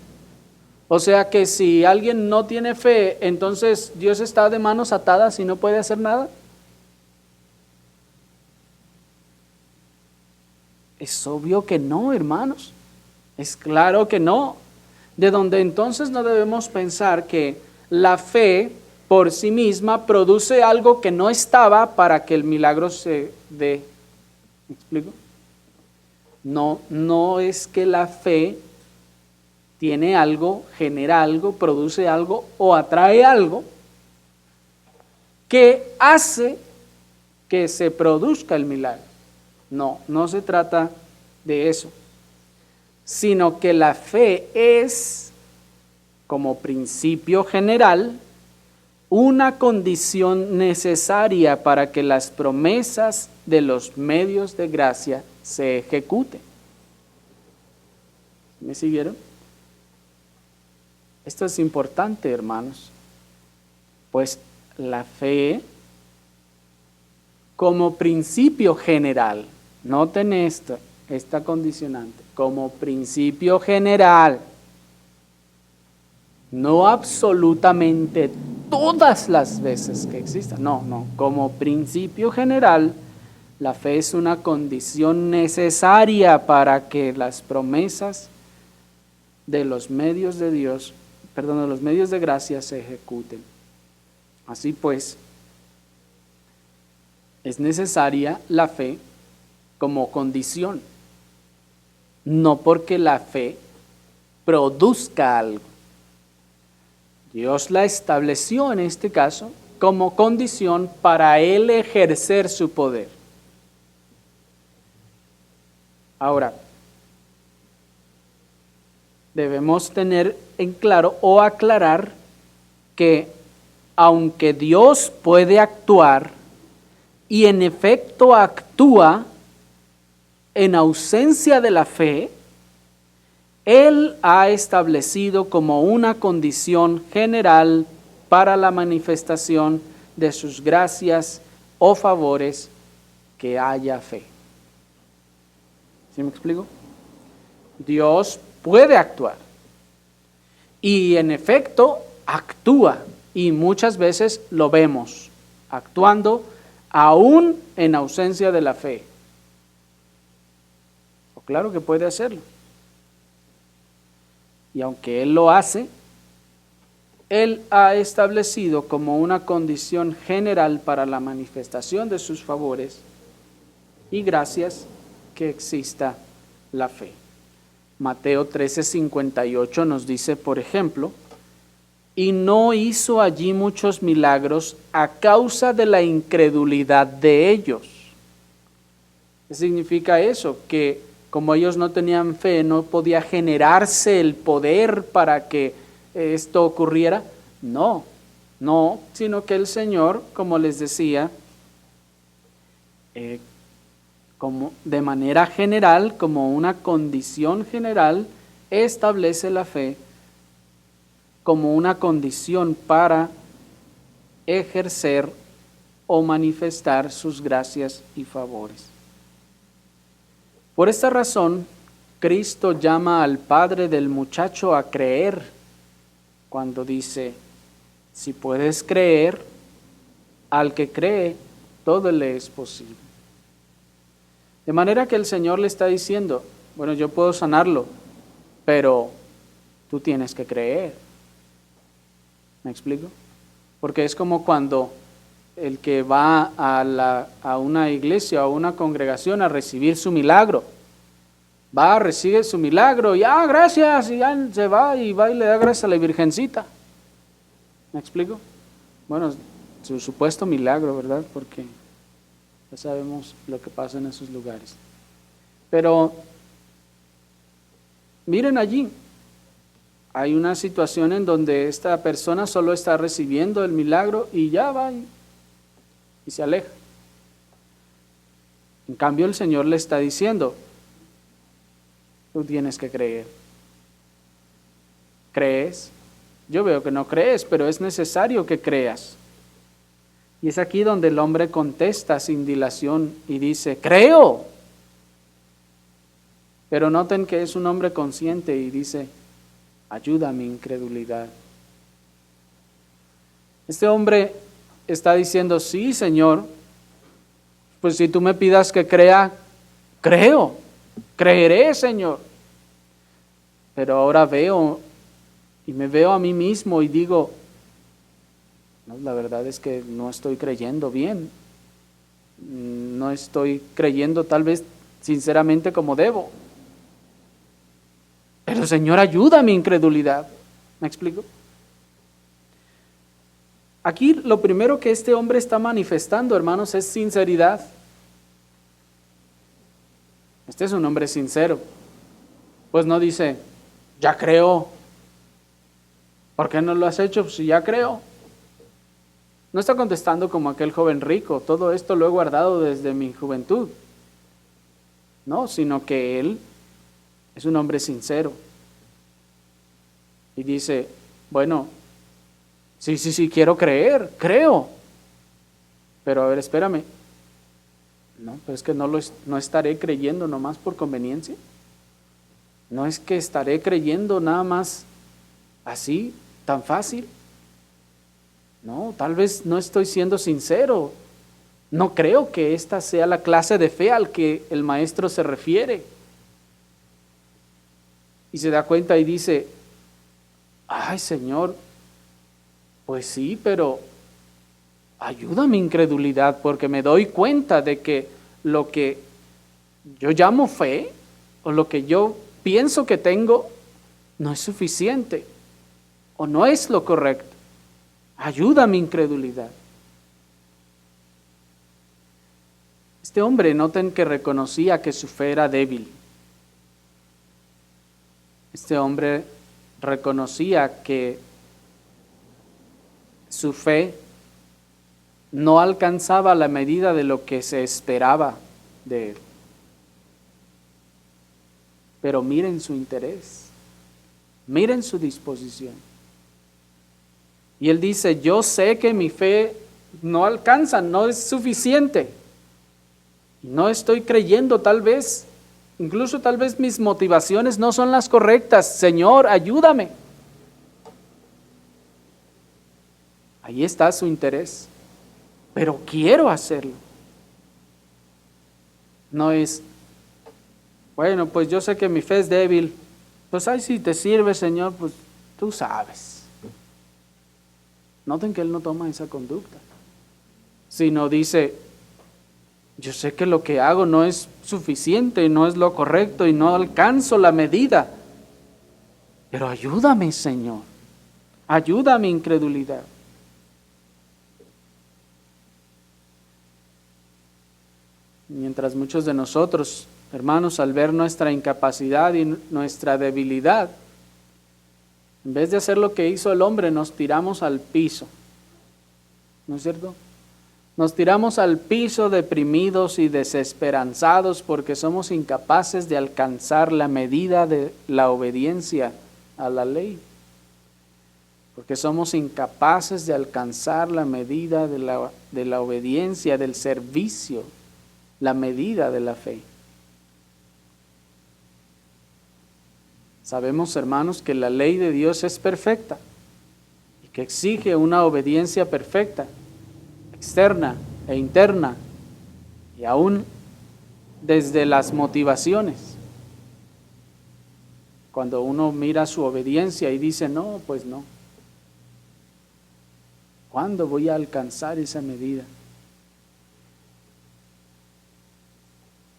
O sea que si alguien no tiene fe, entonces Dios está de manos atadas y no puede hacer nada. Es obvio que no, hermanos. Es claro que no. De donde entonces no debemos pensar que la fe por sí misma produce algo que no estaba para que el milagro se dé. ¿Me explico? No, no es que la fe tiene algo, genera algo, produce algo o atrae algo que hace que se produzca el milagro. No, no se trata de eso, sino que la fe es, como principio general, una condición necesaria para que las promesas de los medios de gracia se ejecuten. ¿Me siguieron? Esto es importante, hermanos, pues la fe, como principio general, noten esta condicionante, como principio general, no absolutamente todas las veces que exista, no, como principio general, la fe es una condición necesaria para que las promesas de los medios de Dios, de los medios de gracia se ejecuten. Así pues, es necesaria la fe como condición, no porque la fe produzca algo. Dios la estableció en este caso como condición para Él ejercer su poder. Ahora, debemos tener en claro o aclarar que aunque Dios puede actuar y en efecto actúa en ausencia de la fe, Él ha establecido como una condición general para la manifestación de sus gracias o favores que haya fe. ¿Sí me explico? Dios puede actuar y en efecto actúa y muchas veces lo vemos actuando aún en ausencia de la fe. Claro que puede hacerlo. Y aunque Él lo hace, Él ha establecido como una condición general para la manifestación de sus favores y gracias que exista la fe. Mateo 13:58 nos dice, por ejemplo, y no hizo allí muchos milagros a causa de la incredulidad de ellos. ¿Qué significa eso? Que como ellos no tenían fe, no podía generarse el poder para que esto ocurriera. No, sino que el Señor, como les decía, como de manera general, como una condición general, establece la fe como una condición para ejercer o manifestar sus gracias y favores. Por esta razón, Cristo llama al padre del muchacho a creer cuando dice, si puedes creer, al que cree, todo le es posible. De manera que el Señor le está diciendo, bueno, yo puedo sanarlo, pero tú tienes que creer. ¿Me explico? Porque es como cuando el que va a una iglesia o a una congregación a recibir su milagro. Va, recibe su milagro y gracias, y ya se va y le da gracias a la Virgencita. ¿Me explico? Bueno, su supuesto milagro, ¿verdad? Porque ya sabemos lo que pasa en esos lugares. Pero miren allí, hay una situación en donde esta persona solo está recibiendo el milagro y ya va y se aleja. En cambio, el Señor le está diciendo, tú tienes que creer. ¿Crees? Yo veo que no crees, pero es necesario que creas. Y es aquí donde el hombre contesta sin dilación y dice, creo. Pero noten que es un hombre consciente y dice, ayuda a mi incredulidad. Este hombre está diciendo, sí, Señor, pues si tú me pidas que crea, creo, creeré, Señor. Pero ahora veo y me veo a mí mismo y digo, no, la verdad es que no estoy creyendo bien, no estoy creyendo tal vez sinceramente como debo. Pero Señor, ayuda a mi incredulidad. ¿Me explico? Aquí lo primero que este hombre está manifestando, hermanos, es sinceridad. Este es un hombre sincero. Pues no dice, ya creo. ¿Por qué no lo has hecho? Pues si ya creo. No está contestando como aquel joven rico, todo esto lo he guardado desde mi juventud. No, sino que él es un hombre sincero. Y dice, bueno, sí, quiero creer, creo. Pero a ver, espérame. No, pero es que no estaré creyendo nomás por conveniencia. No es que estaré creyendo nada más así, tan fácil. No, tal vez no estoy siendo sincero. No creo que esta sea la clase de fe al que el maestro se refiere. Y se da cuenta y dice, ay Señor, pues sí, pero ayuda a mi incredulidad porque me doy cuenta de que lo que yo llamo fe o lo que yo pienso que tengo no es suficiente o no es lo correcto. Ayuda a mi incredulidad. Este hombre, noten que reconocía que su fe era débil. Este hombre reconocía que su fe no alcanzaba la medida de lo que se esperaba de él. Pero miren su interés, miren su disposición. Y él dice, yo sé que mi fe no alcanza, no es suficiente. No estoy creyendo tal vez, incluso tal vez mis motivaciones no son las correctas. Señor, ayúdame. Ahí está su interés, pero quiero hacerlo. No es, bueno, pues yo sé que mi fe es débil, pues ay, si te sirve, Señor, pues tú sabes. Noten que él no toma esa conducta, sino dice, yo sé que lo que hago no es suficiente, no es lo correcto y no alcanzo la medida, pero ayúdame, Señor, ayuda a mi incredulidad. Mientras muchos de nosotros, hermanos, al ver nuestra incapacidad y nuestra debilidad, en vez de hacer lo que hizo el hombre, nos tiramos al piso. ¿No es cierto? Nos tiramos al piso deprimidos y desesperanzados porque somos incapaces de alcanzar la medida de la obediencia a la ley. Porque somos incapaces de alcanzar la medida de la obediencia, del servicio, la medida de la fe. Sabemos, hermanos, que la ley de Dios es perfecta y que exige una obediencia perfecta, externa e interna, y aún desde las motivaciones. Cuando uno mira su obediencia y dice, no, pues no. ¿Cuándo voy a alcanzar esa medida?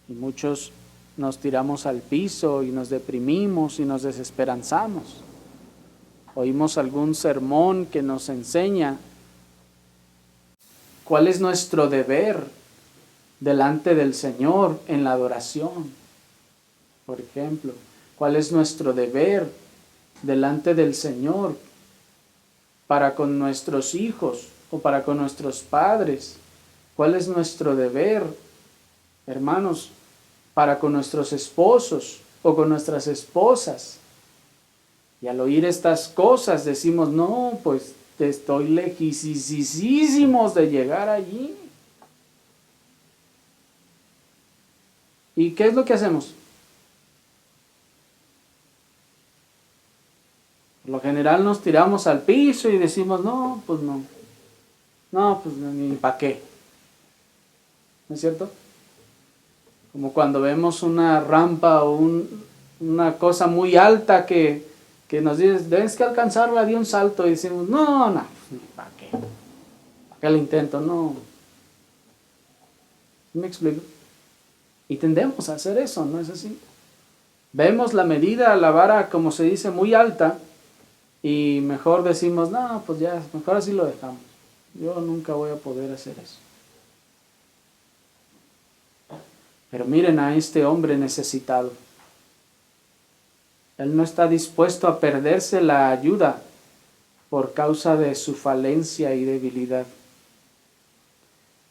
Y muchos nos tiramos al piso y nos deprimimos y nos desesperanzamos. Oímos algún sermón que nos enseña cuál es nuestro deber delante del Señor en la adoración. Por ejemplo, cuál es nuestro deber delante del Señor para con nuestros hijos o para con nuestros padres. ¿Cuál es nuestro deber, hermanos, para con nuestros esposos o con nuestras esposas? Y al oír estas cosas decimos, no, pues estoy lejísimos de llegar allí. ¿Y qué es lo que hacemos? Por lo general nos tiramos al piso y decimos, no, pues no. No, pues ni para qué. ¿No es cierto? Como cuando vemos una rampa o una cosa muy alta que nos dice, tienes que alcanzarla de un salto, y decimos, no, pues ni para qué. ¿Para qué lo intento? No. ¿Sí me explico? Y tendemos a hacer eso, ¿no es así? Vemos la medida, la vara, como se dice, muy alta, y mejor decimos, no, pues ya, mejor así lo dejamos. Yo nunca voy a poder hacer eso. Pero miren a este hombre necesitado. Él no está dispuesto a perderse la ayuda por causa de su falencia y debilidad.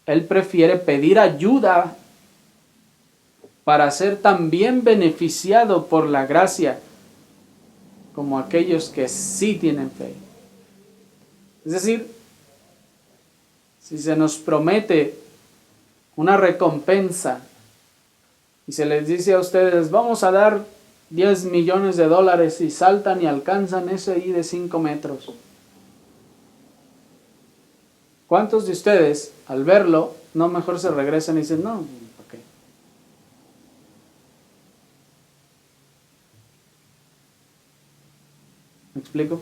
Él prefiere pedir ayuda para ser también beneficiado por la gracia como aquellos que sí tienen fe. Es decir, si se nos promete una recompensa y se les dice a ustedes, vamos a dar 10 millones de dólares, y saltan y alcanzan ese ahí de 5 metros. ¿Cuántos de ustedes, al verlo, no mejor se regresan y dicen, no, ¿para qué? ¿Me explico?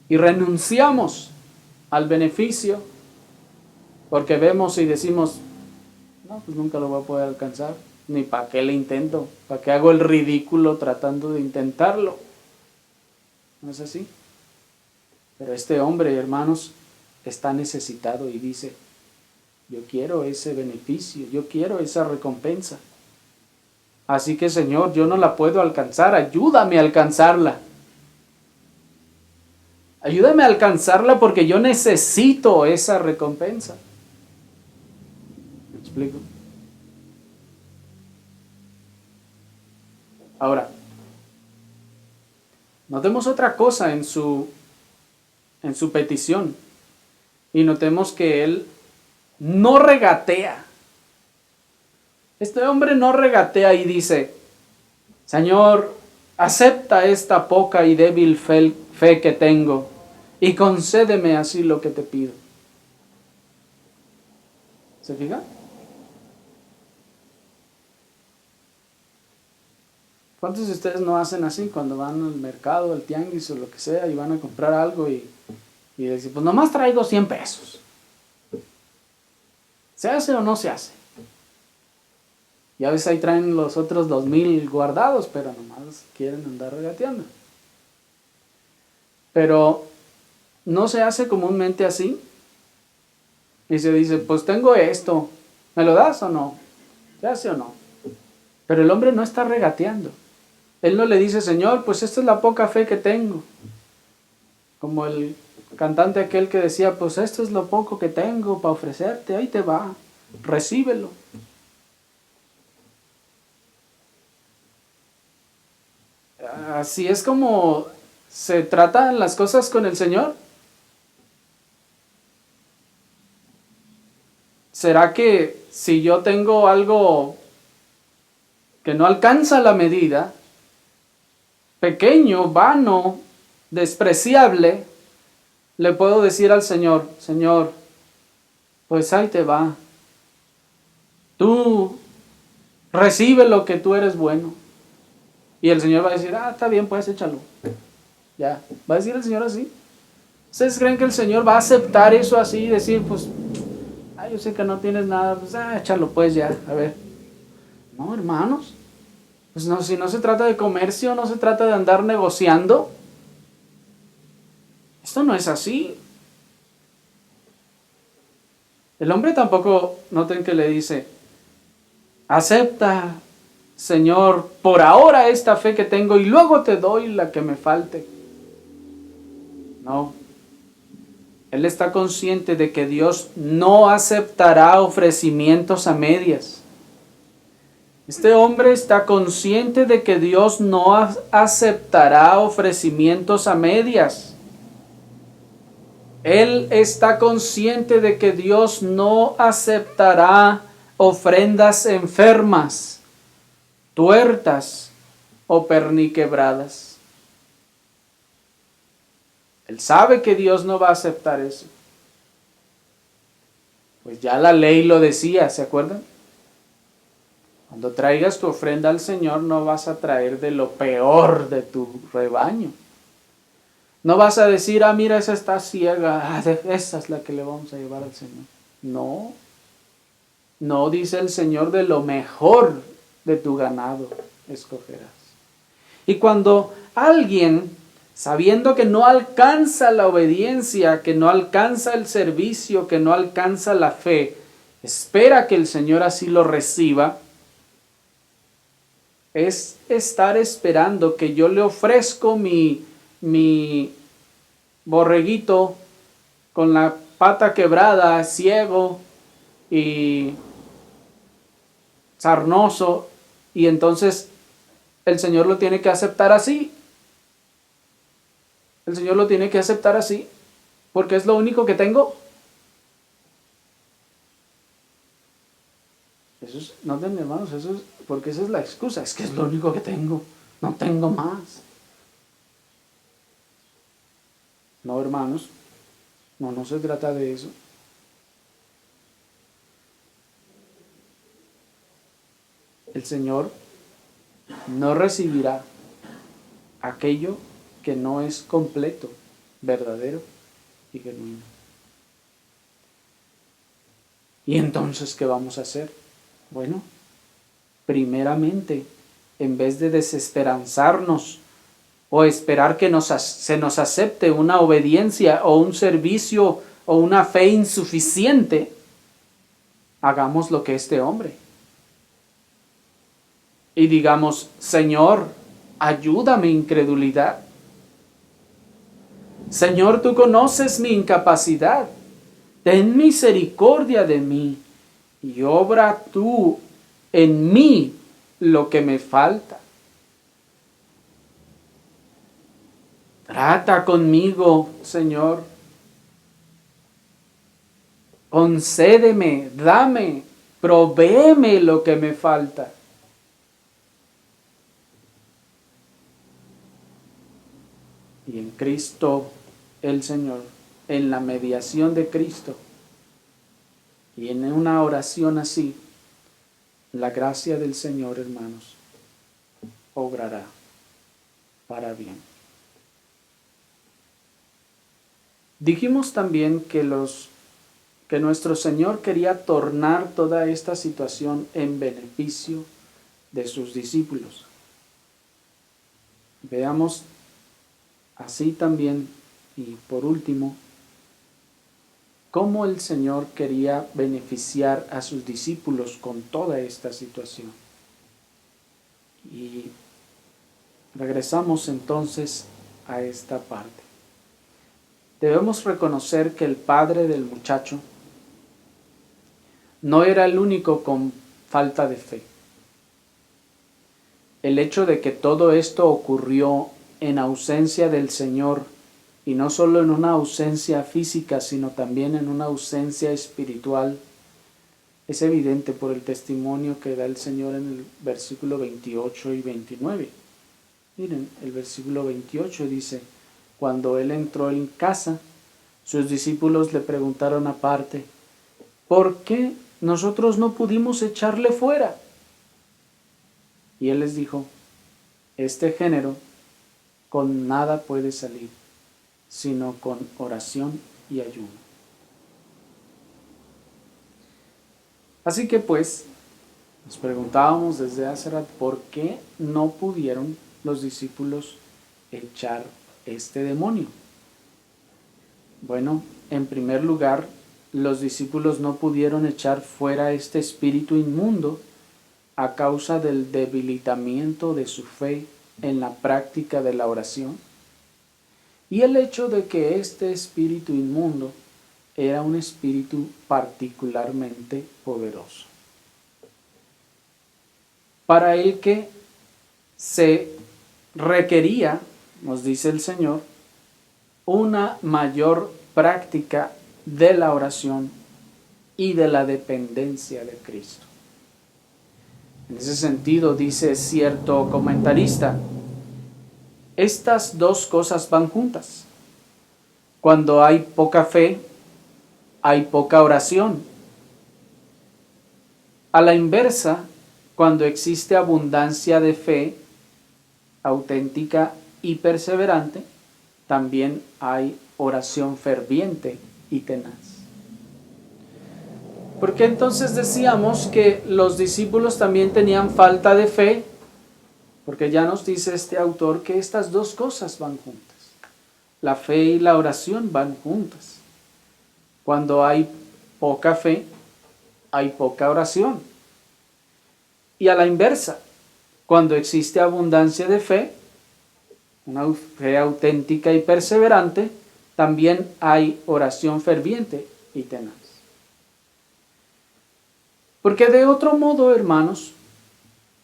Y renunciamos al beneficio porque vemos y decimos, no, pues nunca lo voy a poder alcanzar, ni para qué le intento, para qué hago el ridículo tratando de intentarlo. ¿No es así? Pero este hombre, hermanos, está necesitado y dice, yo quiero ese beneficio, yo quiero esa recompensa. Así que, Señor, yo no la puedo alcanzar, ayúdame a alcanzarla. Ayúdame a alcanzarla porque yo necesito esa recompensa. ¿Me explico? Ahora, notemos otra cosa en su petición. Y notemos que él no regatea. Este hombre no regatea y dice, Señor, acepta esta poca y débil fe que tengo y concédeme así lo que te pido. ¿Se fija? ¿Cuántos de ustedes no hacen así cuando van al mercado, al tianguis o lo que sea y van a comprar algo y dicen, pues nomás traigo 100 pesos? ¿Se hace o no se hace? Y a veces ahí traen los otros 2,000 guardados, pero nomás quieren andar regateando. Pero no se hace comúnmente así. Y se dice, pues tengo esto, ¿me lo das o no? ¿Se hace o no? Pero el hombre no está regateando. Él no le dice, Señor, pues esta es la poca fe que tengo. Como el cantante aquel que decía, pues esto es lo poco que tengo para ofrecerte, ahí te va, recíbelo. Así es como se tratan las cosas con el Señor. ¿Será que si yo tengo algo que no alcanza la medida, pequeño, vano, despreciable, le puedo decir al Señor, Señor, pues ahí te va. Tú recibe lo que tú eres bueno. Y el Señor va a decir, está bien, pues échalo. Ya, va a decir el Señor así. ¿Ustedes creen que el Señor va a aceptar eso así y decir, pues, yo sé que no tienes nada, pues, échalo pues ya, a ver? No, hermanos, pues no, si no se trata de comercio, no se trata de andar negociando. Esto no es así. El hombre tampoco, noten que le dice, acepta, Señor, por ahora esta fe que tengo y luego te doy la que me falte. No. Él está consciente de que Dios no aceptará ofrecimientos a medias. Este hombre está consciente de que Dios no aceptará ofrecimientos a medias. Él está consciente de que Dios no aceptará ofrendas enfermas, tuertas o perniquebradas. Él sabe que Dios no va a aceptar eso. Pues ya la ley lo decía, ¿se acuerdan? Cuando traigas tu ofrenda al Señor, no vas a traer de lo peor de tu rebaño. No vas a decir, mira, esa está ciega, esa es la que le vamos a llevar al Señor. No, no dice el Señor, de lo mejor de tu ganado escogerás. Y cuando alguien, sabiendo que no alcanza la obediencia, que no alcanza el servicio, que no alcanza la fe, espera que el Señor así lo reciba, es estar esperando que yo le ofrezco mi borreguito con la pata quebrada, ciego y sarnoso, y entonces el Señor lo tiene que aceptar así. El Señor lo tiene que aceptar así, porque es lo único que tengo. Eso es, no, hermanos, eso es, porque esa es la excusa, es que es lo único que tengo, no tengo más. No, hermanos, no se trata de eso. El Señor no recibirá aquello que no es completo, verdadero y genuino. ¿Y entonces qué vamos a hacer? Bueno, primeramente, en vez de desesperanzarnos o esperar que se nos acepte una obediencia o un servicio o una fe insuficiente, hagamos lo que este hombre. Y digamos, Señor, ayúdame incredulidad. Señor, tú conoces mi incapacidad. Ten misericordia de mí y obra tú en mí lo que me falta. Trata conmigo, Señor. Concédeme, dame, provéeme lo que me falta. Y en Cristo el Señor, en la mediación de Cristo, y en una oración así, la gracia del Señor, hermanos, obrará para bien. Dijimos también que nuestro Señor quería tornar toda esta situación en beneficio de sus discípulos. Veamos así también, y por último, cómo el Señor quería beneficiar a sus discípulos con toda esta situación. Y regresamos entonces a esta parte. Debemos reconocer que el padre del muchacho no era el único con falta de fe. El hecho de que todo esto ocurrió en ausencia del Señor, y no solo en una ausencia física, sino también en una ausencia espiritual, es evidente por el testimonio que da el Señor en el versículo 28 y 29. Miren, el versículo 28 dice: cuando él entró en casa, sus discípulos le preguntaron aparte: ¿por qué nosotros no pudimos echarle fuera? Y él les dijo: este género con nada puede salir, sino con oración y ayuno. Así que pues, nos preguntábamos desde hace rato, ¿por qué no pudieron los discípulos echar este demonio? Bueno, en primer lugar, los discípulos no pudieron echar fuera este espíritu inmundo a causa del debilitamiento de su fe en la práctica de la oración, y el hecho de que este espíritu inmundo era un espíritu particularmente poderoso, para el que se requería, nos dice el Señor, una mayor práctica de la oración y de la dependencia de Cristo. En ese sentido, dice cierto comentarista, estas dos cosas van juntas. Cuando hay poca fe, hay poca oración. A la inversa, cuando existe abundancia de fe auténtica y perseverante, también hay oración ferviente y tenaz. ¿Por qué entonces decíamos que los discípulos también tenían falta de fe? Porque ya nos dice este autor que estas dos cosas van juntas. La fe y la oración van juntas. Cuando hay poca fe, hay poca oración. Y a la inversa, cuando existe abundancia de fe, una fe auténtica y perseverante, también hay oración ferviente y tenaz. Porque de otro modo, hermanos,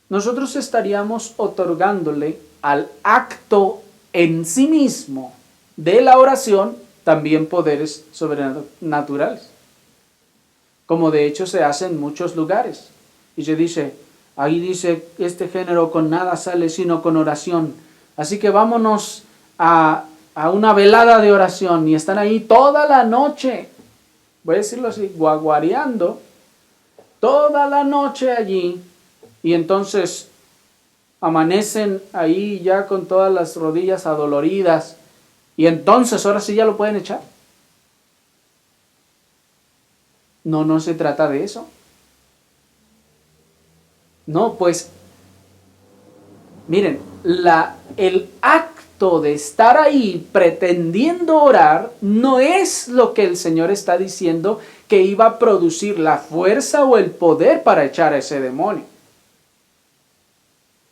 nosotros estaríamos otorgándole al acto en sí mismo de la oración también poderes sobrenaturales, como de hecho se hace en muchos lugares. Y se dice, ahí dice, este género con nada sale sino con oración. Así que vámonos a una velada de oración, y están ahí toda la noche, voy a decirlo así, guaguareando, toda la noche allí, y entonces amanecen ahí ya con todas las rodillas adoloridas, y entonces ahora sí ya lo pueden echar. No se trata de eso. No, pues, miren, el acto de estar ahí pretendiendo orar no es lo que el Señor está diciendo que iba a producir la fuerza o el poder para echar a ese demonio,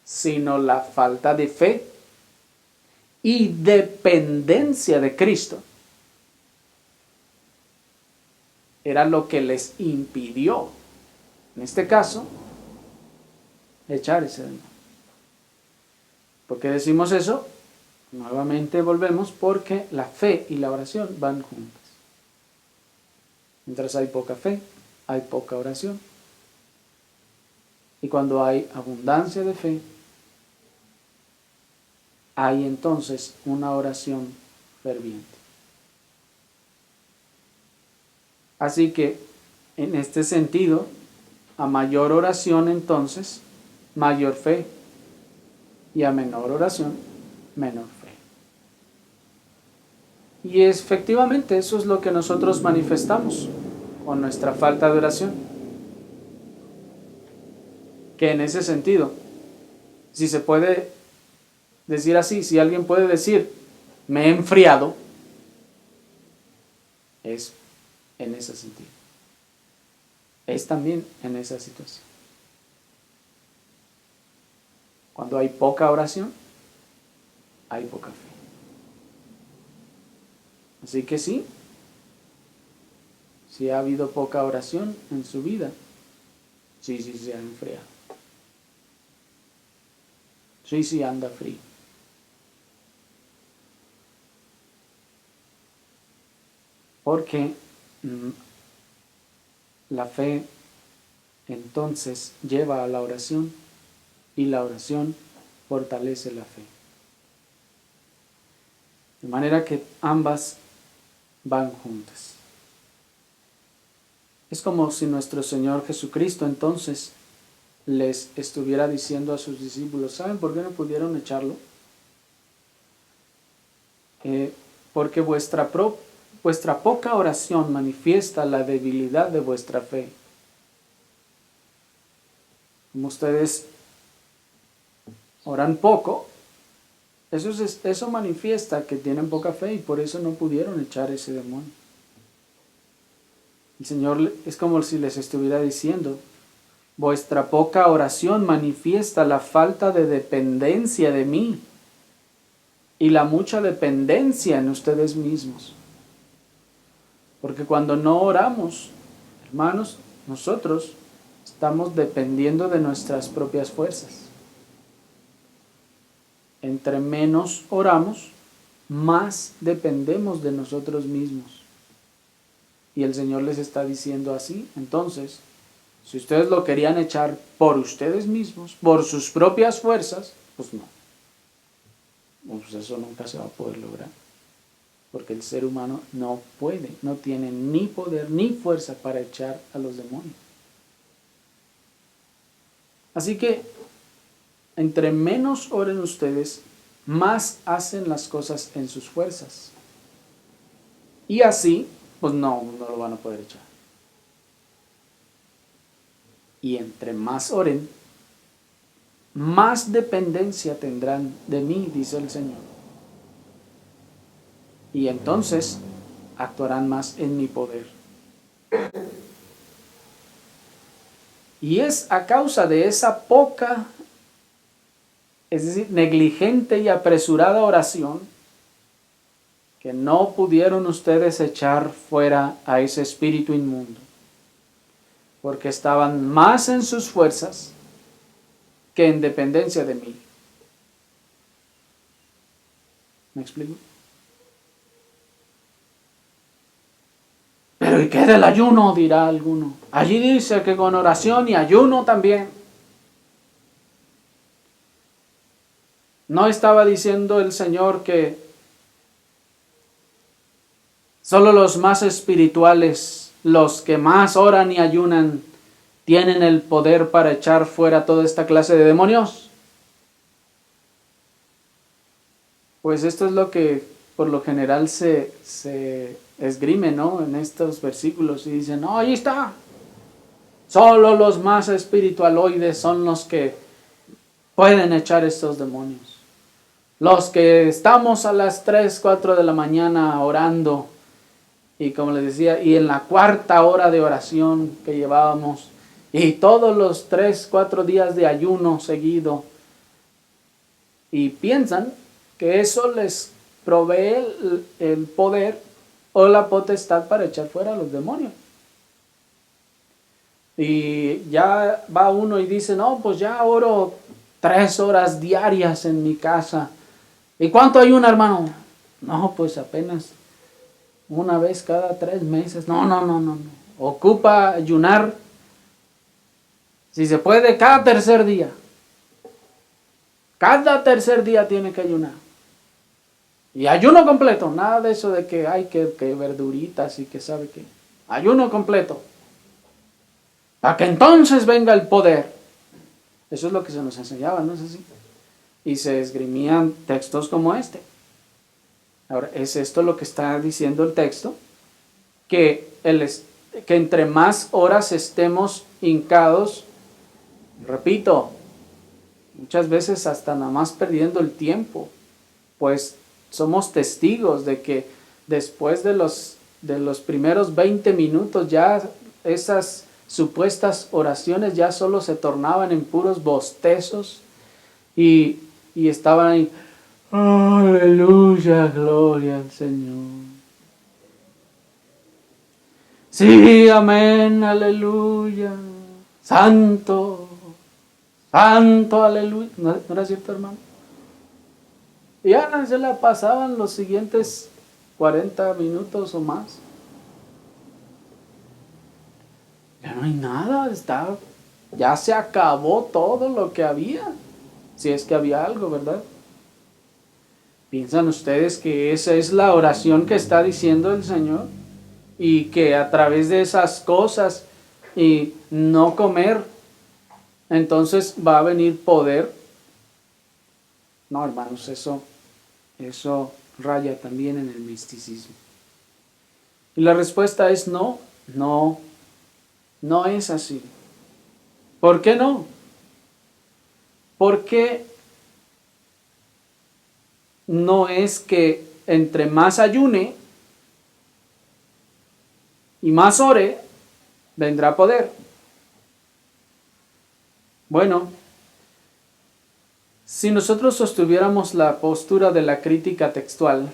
sino la falta de fe y dependencia de Cristo. Era lo que les impidió, en este caso, echar ese demonio. ¿Por qué decimos eso? Nuevamente volvemos, porque la fe y la oración van juntas. Mientras hay poca fe, hay poca oración. Y cuando hay abundancia de fe, hay entonces una oración ferviente. Así que, en este sentido, a mayor oración entonces, mayor fe. Y a menor oración, menor fe. Y efectivamente eso es lo que nosotros manifestamos con nuestra falta de oración. Que en ese sentido, si se puede decir así, si alguien puede decir, me he enfriado, es en ese sentido. Es también en esa situación. Cuando hay poca oración, hay poca fe. Así que sí, si ha habido poca oración en su vida, sí se ha enfriado. Sí anda frío. Porque la fe entonces lleva a la oración y la oración fortalece la fe. De manera que ambas van juntas. Es como si nuestro Señor Jesucristo entonces les estuviera diciendo a sus discípulos, ¿saben por qué no pudieron echarlo? Porque vuestra poca oración manifiesta la debilidad de vuestra fe. Como ustedes oran poco, eso manifiesta que tienen poca fe y por eso no pudieron echar ese demonio. El Señor es como si les estuviera diciendo, vuestra poca oración manifiesta la falta de dependencia de mí y la mucha dependencia en ustedes mismos. Porque cuando no oramos, hermanos, nosotros estamos dependiendo de nuestras propias fuerzas. Entre menos oramos, más dependemos de nosotros mismos. Y el Señor les está diciendo así. Entonces, si ustedes lo querían echar por ustedes mismos, por sus propias fuerzas, pues no. Pues eso nunca se va a poder lograr. Porque el ser humano no puede, no tiene ni poder ni fuerza para echar a los demonios. Así que, entre menos oren ustedes, más hacen las cosas en sus fuerzas. Y así, pues no lo van a poder echar. Y entre más oren, más dependencia tendrán de mí, dice el Señor. Y entonces actuarán más en mi poder. Y es a causa de esa poca, es decir, negligente y apresurada oración, que no pudieron ustedes echar fuera a ese espíritu inmundo, porque estaban más en sus fuerzas que en dependencia de mí. ¿Me explico? Pero ¿y qué del ayuno?, dirá alguno. Allí dice que con oración y ayuno también. ¿No estaba diciendo el Señor que solo los más espirituales, los que más oran y ayunan, tienen el poder para echar fuera toda esta clase de demonios? Pues esto es lo que por lo general se esgrime, ¿no?, en estos versículos, y dicen, no, ahí está, solo los más espiritualoides son los que pueden echar estos demonios. Los que estamos a las 3, 4 de la mañana orando, y como les decía, y en la 4ª hora de oración que llevábamos, y todos los 3, 4 días de ayuno seguido, y piensan que eso les provee el poder o la potestad para echar fuera a los demonios. Y ya va uno y dice, no, pues ya oro 3 horas diarias en mi casa. ¿Y cuánto ayuna, hermano? No, pues apenas una vez cada 3 meses. No. Ocupa ayunar, si se puede, cada tercer día. Cada tercer día tiene que ayunar. Y ayuno completo, nada de eso de que hay que verduritas y que sabe qué. Ayuno completo. Para que entonces venga el poder. Eso es lo que se nos enseñaba, ¿no es así? Y se esgrimían textos como este. Ahora, ¿es esto lo que está diciendo el texto? Que entre más horas estemos hincados, repito, muchas veces hasta nada más perdiendo el tiempo, pues somos testigos de que después de los de los primeros 20 minutos ya esas supuestas oraciones ya solo se tornaban en puros bostezos y estaban ahí, aleluya, gloria al Señor. Sí, amén, aleluya, santo, santo, aleluya. ¿No era cierto, hermano? Y ya se la pasaban los siguientes 40 minutos o más. Ya no hay nada, ya se acabó todo lo que había, si es que había algo, ¿verdad? ¿Piensan ustedes que esa es la oración que está diciendo el Señor? Y que a través de esas cosas y no comer, entonces va a venir poder. No, hermanos, eso raya también en el misticismo. Y la respuesta es no es así. ¿Por qué no? Porque no es que entre más ayune y más ore, vendrá poder. Bueno, si nosotros sostuviéramos la postura de la crítica textual,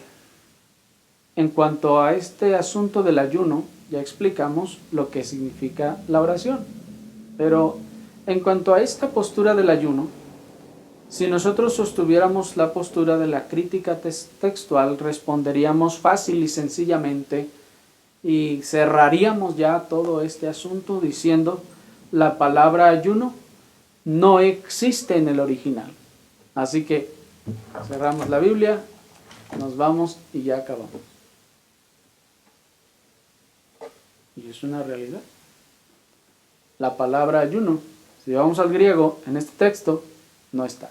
en cuanto a este asunto del ayuno, ya explicamos lo que significa la oración. Pero en cuanto a esta postura del ayuno, si nosotros sostuviéramos la postura de la crítica textual, responderíamos fácil y sencillamente y cerraríamos ya todo este asunto diciendo la palabra ayuno no existe en el original. Así que cerramos la Biblia, nos vamos y ya acabamos. Y es una realidad. La palabra ayuno, si vamos al griego, en este texto, no está.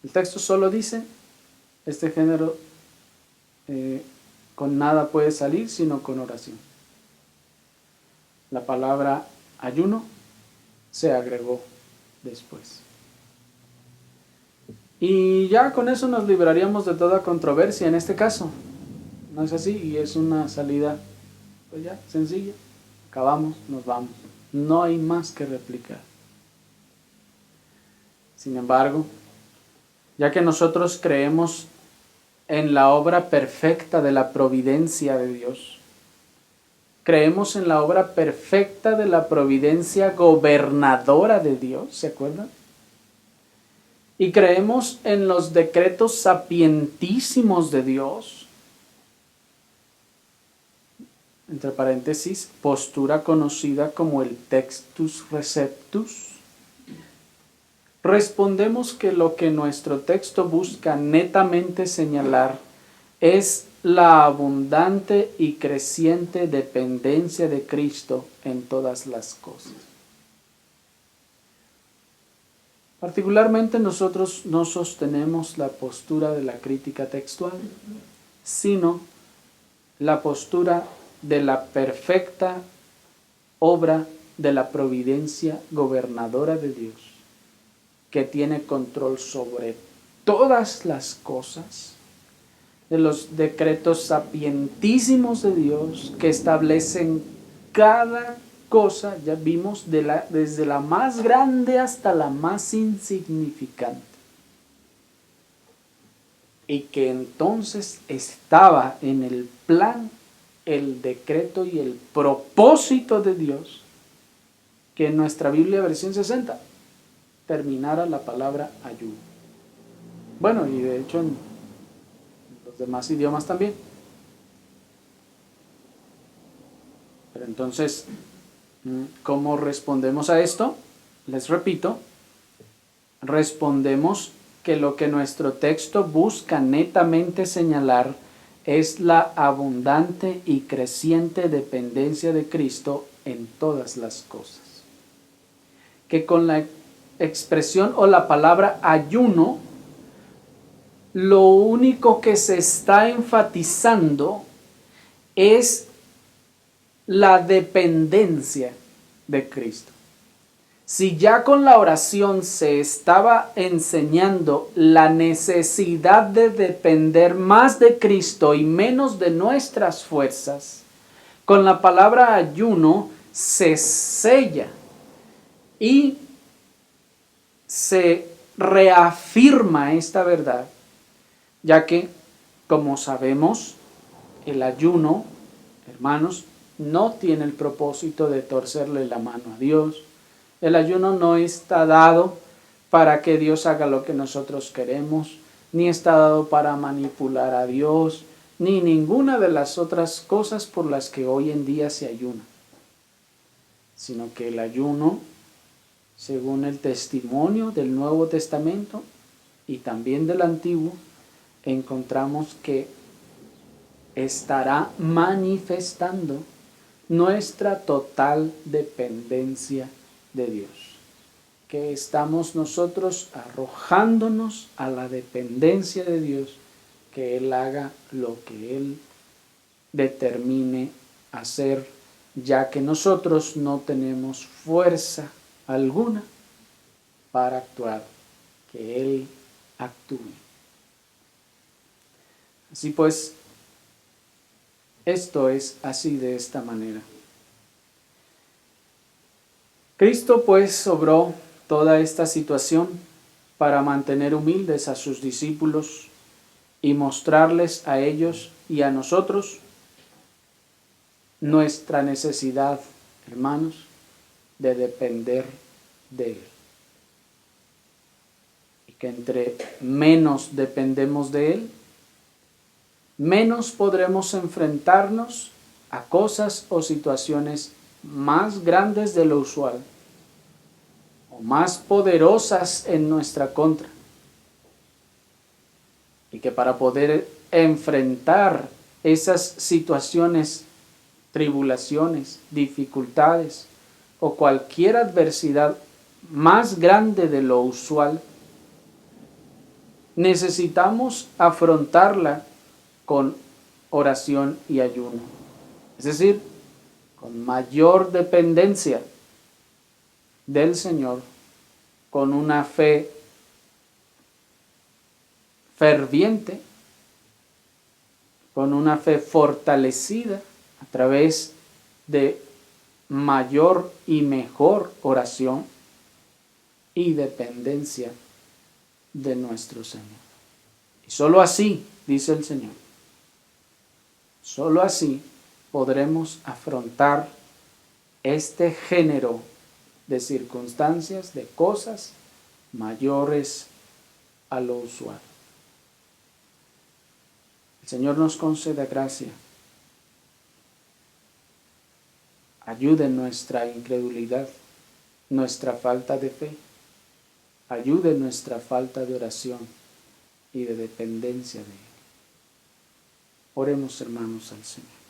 El texto solo dice, este género con nada puede salir sino con oración. La palabra ayuno se agregó después. Y ya con eso nos libraríamos de toda controversia en este caso. ¿No es así? Y es una salida, pues ya, sencilla. Acabamos, nos vamos. No hay más que replicar. Sin embargo, ya que nosotros creemos en la obra perfecta de la providencia de Dios, creemos en la obra perfecta de la providencia gobernadora de Dios, ¿se acuerdan? Y creemos en los decretos sapientísimos de Dios, entre paréntesis, postura conocida como el textus receptus. Respondemos que lo que nuestro texto busca netamente señalar es la abundante y creciente dependencia de Cristo en todas las cosas. Particularmente nosotros no sostenemos la postura de la crítica textual, sino la postura de la perfecta obra de la providencia gobernadora de Dios, que tiene control sobre todas las cosas, de los decretos sapientísimos de Dios que establecen cada cosa, ya vimos, desde la más grande hasta la más insignificante. Y que entonces estaba en el plan, el decreto y el propósito de Dios, que en nuestra Biblia versión 60 terminara la palabra ayuno. Bueno, y de hecho en los demás idiomas también. Pero entonces, ¿cómo respondemos a esto? Les repito, respondemos que lo que nuestro texto busca netamente señalar es la abundante y creciente dependencia de Cristo en todas las cosas. Que con la expresión o la palabra ayuno, lo único que se está enfatizando es la dependencia de Cristo. Si ya con la oración se estaba enseñando la necesidad de depender más de Cristo y menos de nuestras fuerzas, con la palabra ayuno se sella y se reafirma esta verdad, ya que, como sabemos, el ayuno, hermanos, no tiene el propósito de torcerle la mano a Dios. El ayuno no está dado para que Dios haga lo que nosotros queremos, ni está dado para manipular a Dios, ni ninguna de las otras cosas por las que hoy en día se ayuna, sino que el ayuno, según el testimonio del Nuevo Testamento y también del Antiguo, encontramos que estará manifestando nuestra total dependencia de Dios, que estamos nosotros arrojándonos a la dependencia de Dios, que Él haga lo que Él determine hacer, ya que nosotros no tenemos fuerza alguna para actuar, que Él actúe. Así pues, esto es así de esta manera. Cristo pues obró toda esta situación para mantener humildes a sus discípulos y mostrarles a ellos y a nosotros nuestra necesidad, hermanos, de depender de Él. Y que entre menos dependemos de Él, menos podremos enfrentarnos a cosas o situaciones más grandes de lo usual o más poderosas en nuestra contra. Y que para poder enfrentar esas situaciones, tribulaciones, dificultades o cualquier adversidad más grande de lo usual, necesitamos afrontarla con oración y ayuno. Es decir, con mayor dependencia del Señor, con una fe ferviente, con una fe fortalecida a través de mayor y mejor oración y dependencia de nuestro Señor. Y solo así, dice el Señor, solo así podremos afrontar este género de circunstancias, de cosas mayores a lo usual. El Señor nos conceda gracia. Ayude en nuestra incredulidad, nuestra falta de fe. Ayude en nuestra falta de oración y de dependencia de Él. Oremos, hermanos, al Señor.